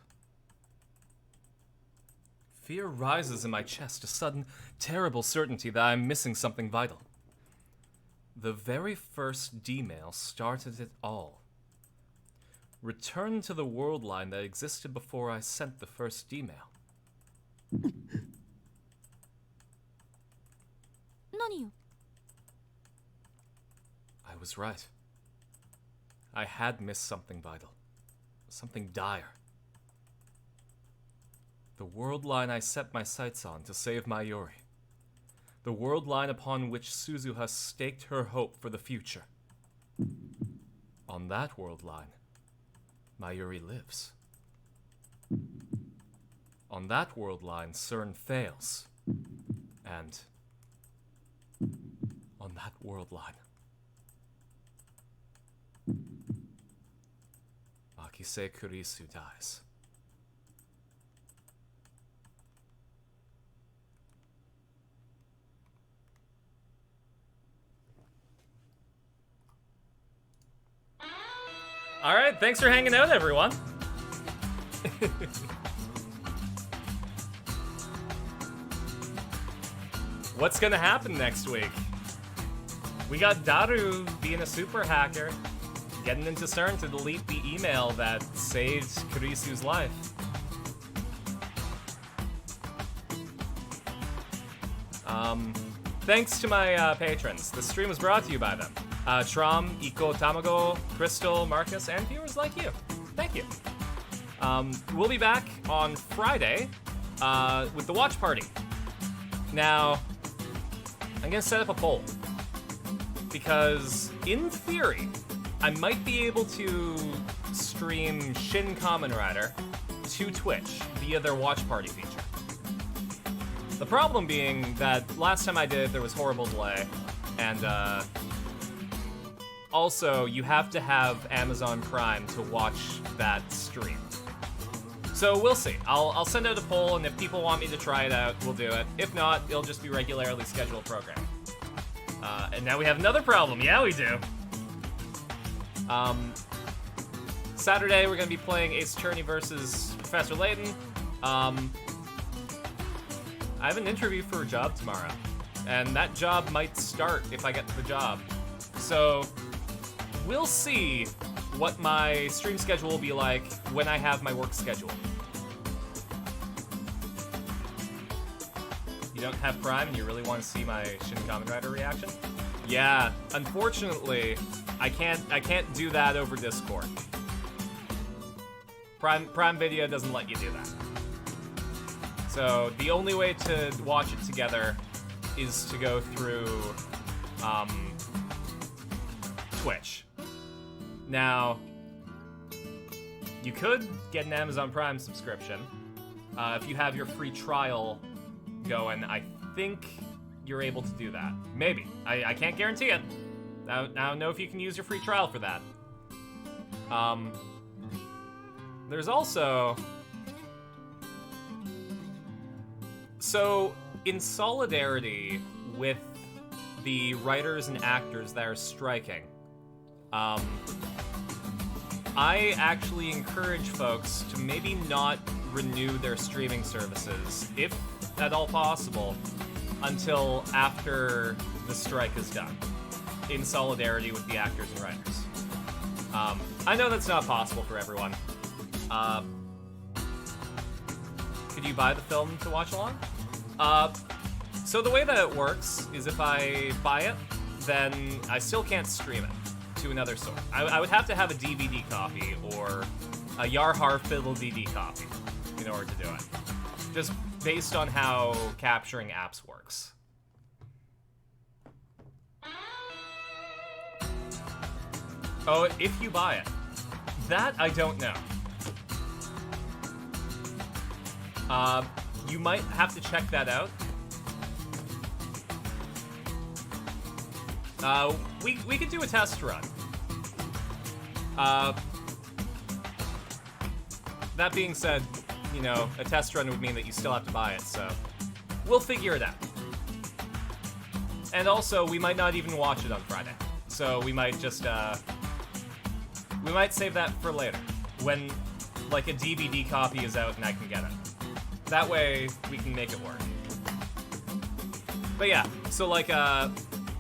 Fear rises in my chest, a sudden, terrible certainty that I'm missing something vital. The very first D-mail started it all. Return to the world line that existed before I sent the first D-mail. 何よ。 I was right. I had missed something vital. Something dire. The world line I set my sights on to save Mayuri. The world line upon which Suzuha staked her hope for the future. On that world line, Mayuri lives. On that world line, CERN fails. And on that world line, Akise Kurisu dies. All right, thanks for hanging out, everyone. What's gonna happen next week? We got Daru being a super hacker, getting into CERN to delete the email that saved Kurisu's life. Thanks to my patrons. The stream was brought to you by them. Trom, Iko, Tamago, Crystal, Marcus, and viewers like you. Thank you. We'll be back on Friday with the watch party. Now, I'm gonna set up a poll because, in theory, I might be able to stream Shin Kamen Rider to Twitch via their watch party feature. The problem being that last time I did, there was horrible delay, and also you have to have Amazon Prime to watch that stream. So we'll see. I'll send out a poll, and if people want me to try it out, we'll do it. If not, it'll just be regularly scheduled programming. And now we have another problem. Yeah, we do. Saturday, we're going to be playing Ace Attorney versus Professor Layton. I have an interview for a job tomorrow, and that job might start if I get the job. So we'll see what my stream schedule will be like when I have my work schedule. You don't have Prime and you really want to see my Shin Kamen Rider reaction? Yeah, unfortunately, I can't do that over Discord. Prime Video doesn't let you do that. So the only way to watch it together is to go through Twitch. Now, you could get an Amazon Prime subscription. If you have your free trial going, I think you're able to do that. Maybe. I can't guarantee it. I don't know if you can use your free trial for that. There's also... So, in solidarity with the writers and actors that are striking, I actually encourage folks to maybe not renew their streaming services, if at all possible, until after the strike is done, in solidarity with the actors and writers. I know that's not possible for everyone. Could you buy the film to watch along? So the way that it works is if I buy it, then I still can't stream it to another source. I would have to have a DVD copy or a Yarhar Fiddle DD copy in order to do it. Just based on how capturing apps works. Oh, if you buy it. That I don't know. You might have to check that out. We could do a test run. That being said, you know, a test run would mean that you still have to buy it, so we'll figure it out. And also, we might not even watch it on Friday, so we might just, we might save that for later, when, like, a DVD copy is out and I can get it. That way, we can make it work. But yeah, so like,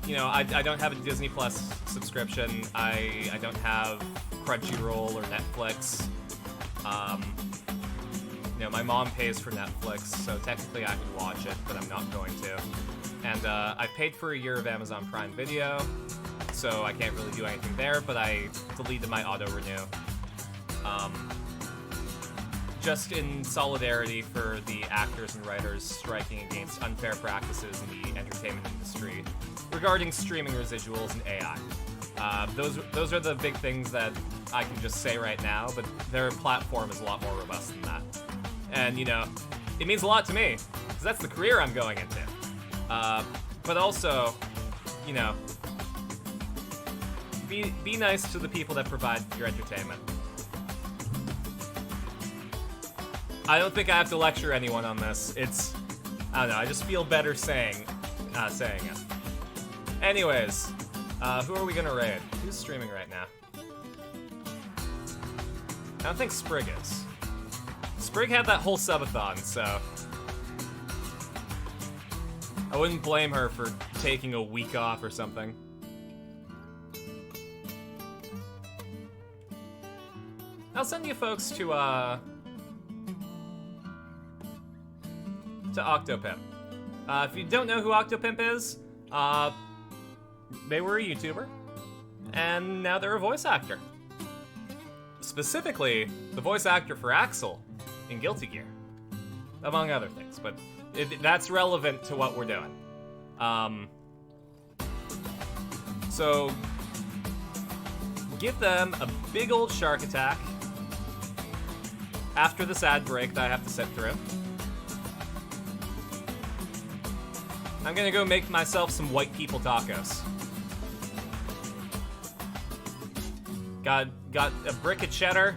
you know, I don't have a Disney Plus subscription. I don't have Crunchyroll or Netflix. You know, my mom pays for Netflix, so technically I could watch it, but I'm not going to. And I paid for a year of Amazon Prime Video, so I can't really do anything there, but I deleted my auto-renew. Just in solidarity for the actors and writers striking against unfair practices in the entertainment industry regarding streaming residuals and AI. Those are the big things that I can just say right now, but their platform is a lot more robust than that. And, you know, it means a lot to me, because that's the career I'm going into. But also, you know, be nice to the people that provide your entertainment. I don't think I have to lecture anyone on this. It's, I don't know, I just feel better saying it. Anyways, who are we gonna raid? Who's streaming right now? I don't think Sprig is. Sprig had that whole subathon, so I wouldn't blame her for taking a week off or something. I'll send you folks to Octopimp. If you don't know who Octopimp is, they were a YouTuber, and now they're a voice actor. Specifically, the voice actor for Axel in Guilty Gear, among other things, but that's relevant to what we're doing. So, give them a big old shark attack after this ad break that I have to sit through. I'm gonna go make myself some white people tacos. Got a brick of cheddar,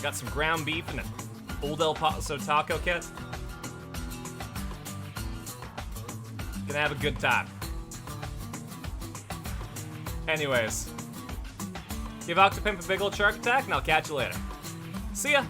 got some ground beef and an Old El Paso taco kit. Gonna have a good time. Anyways, give Octopimp a big old shark attack and I'll catch you later. See ya!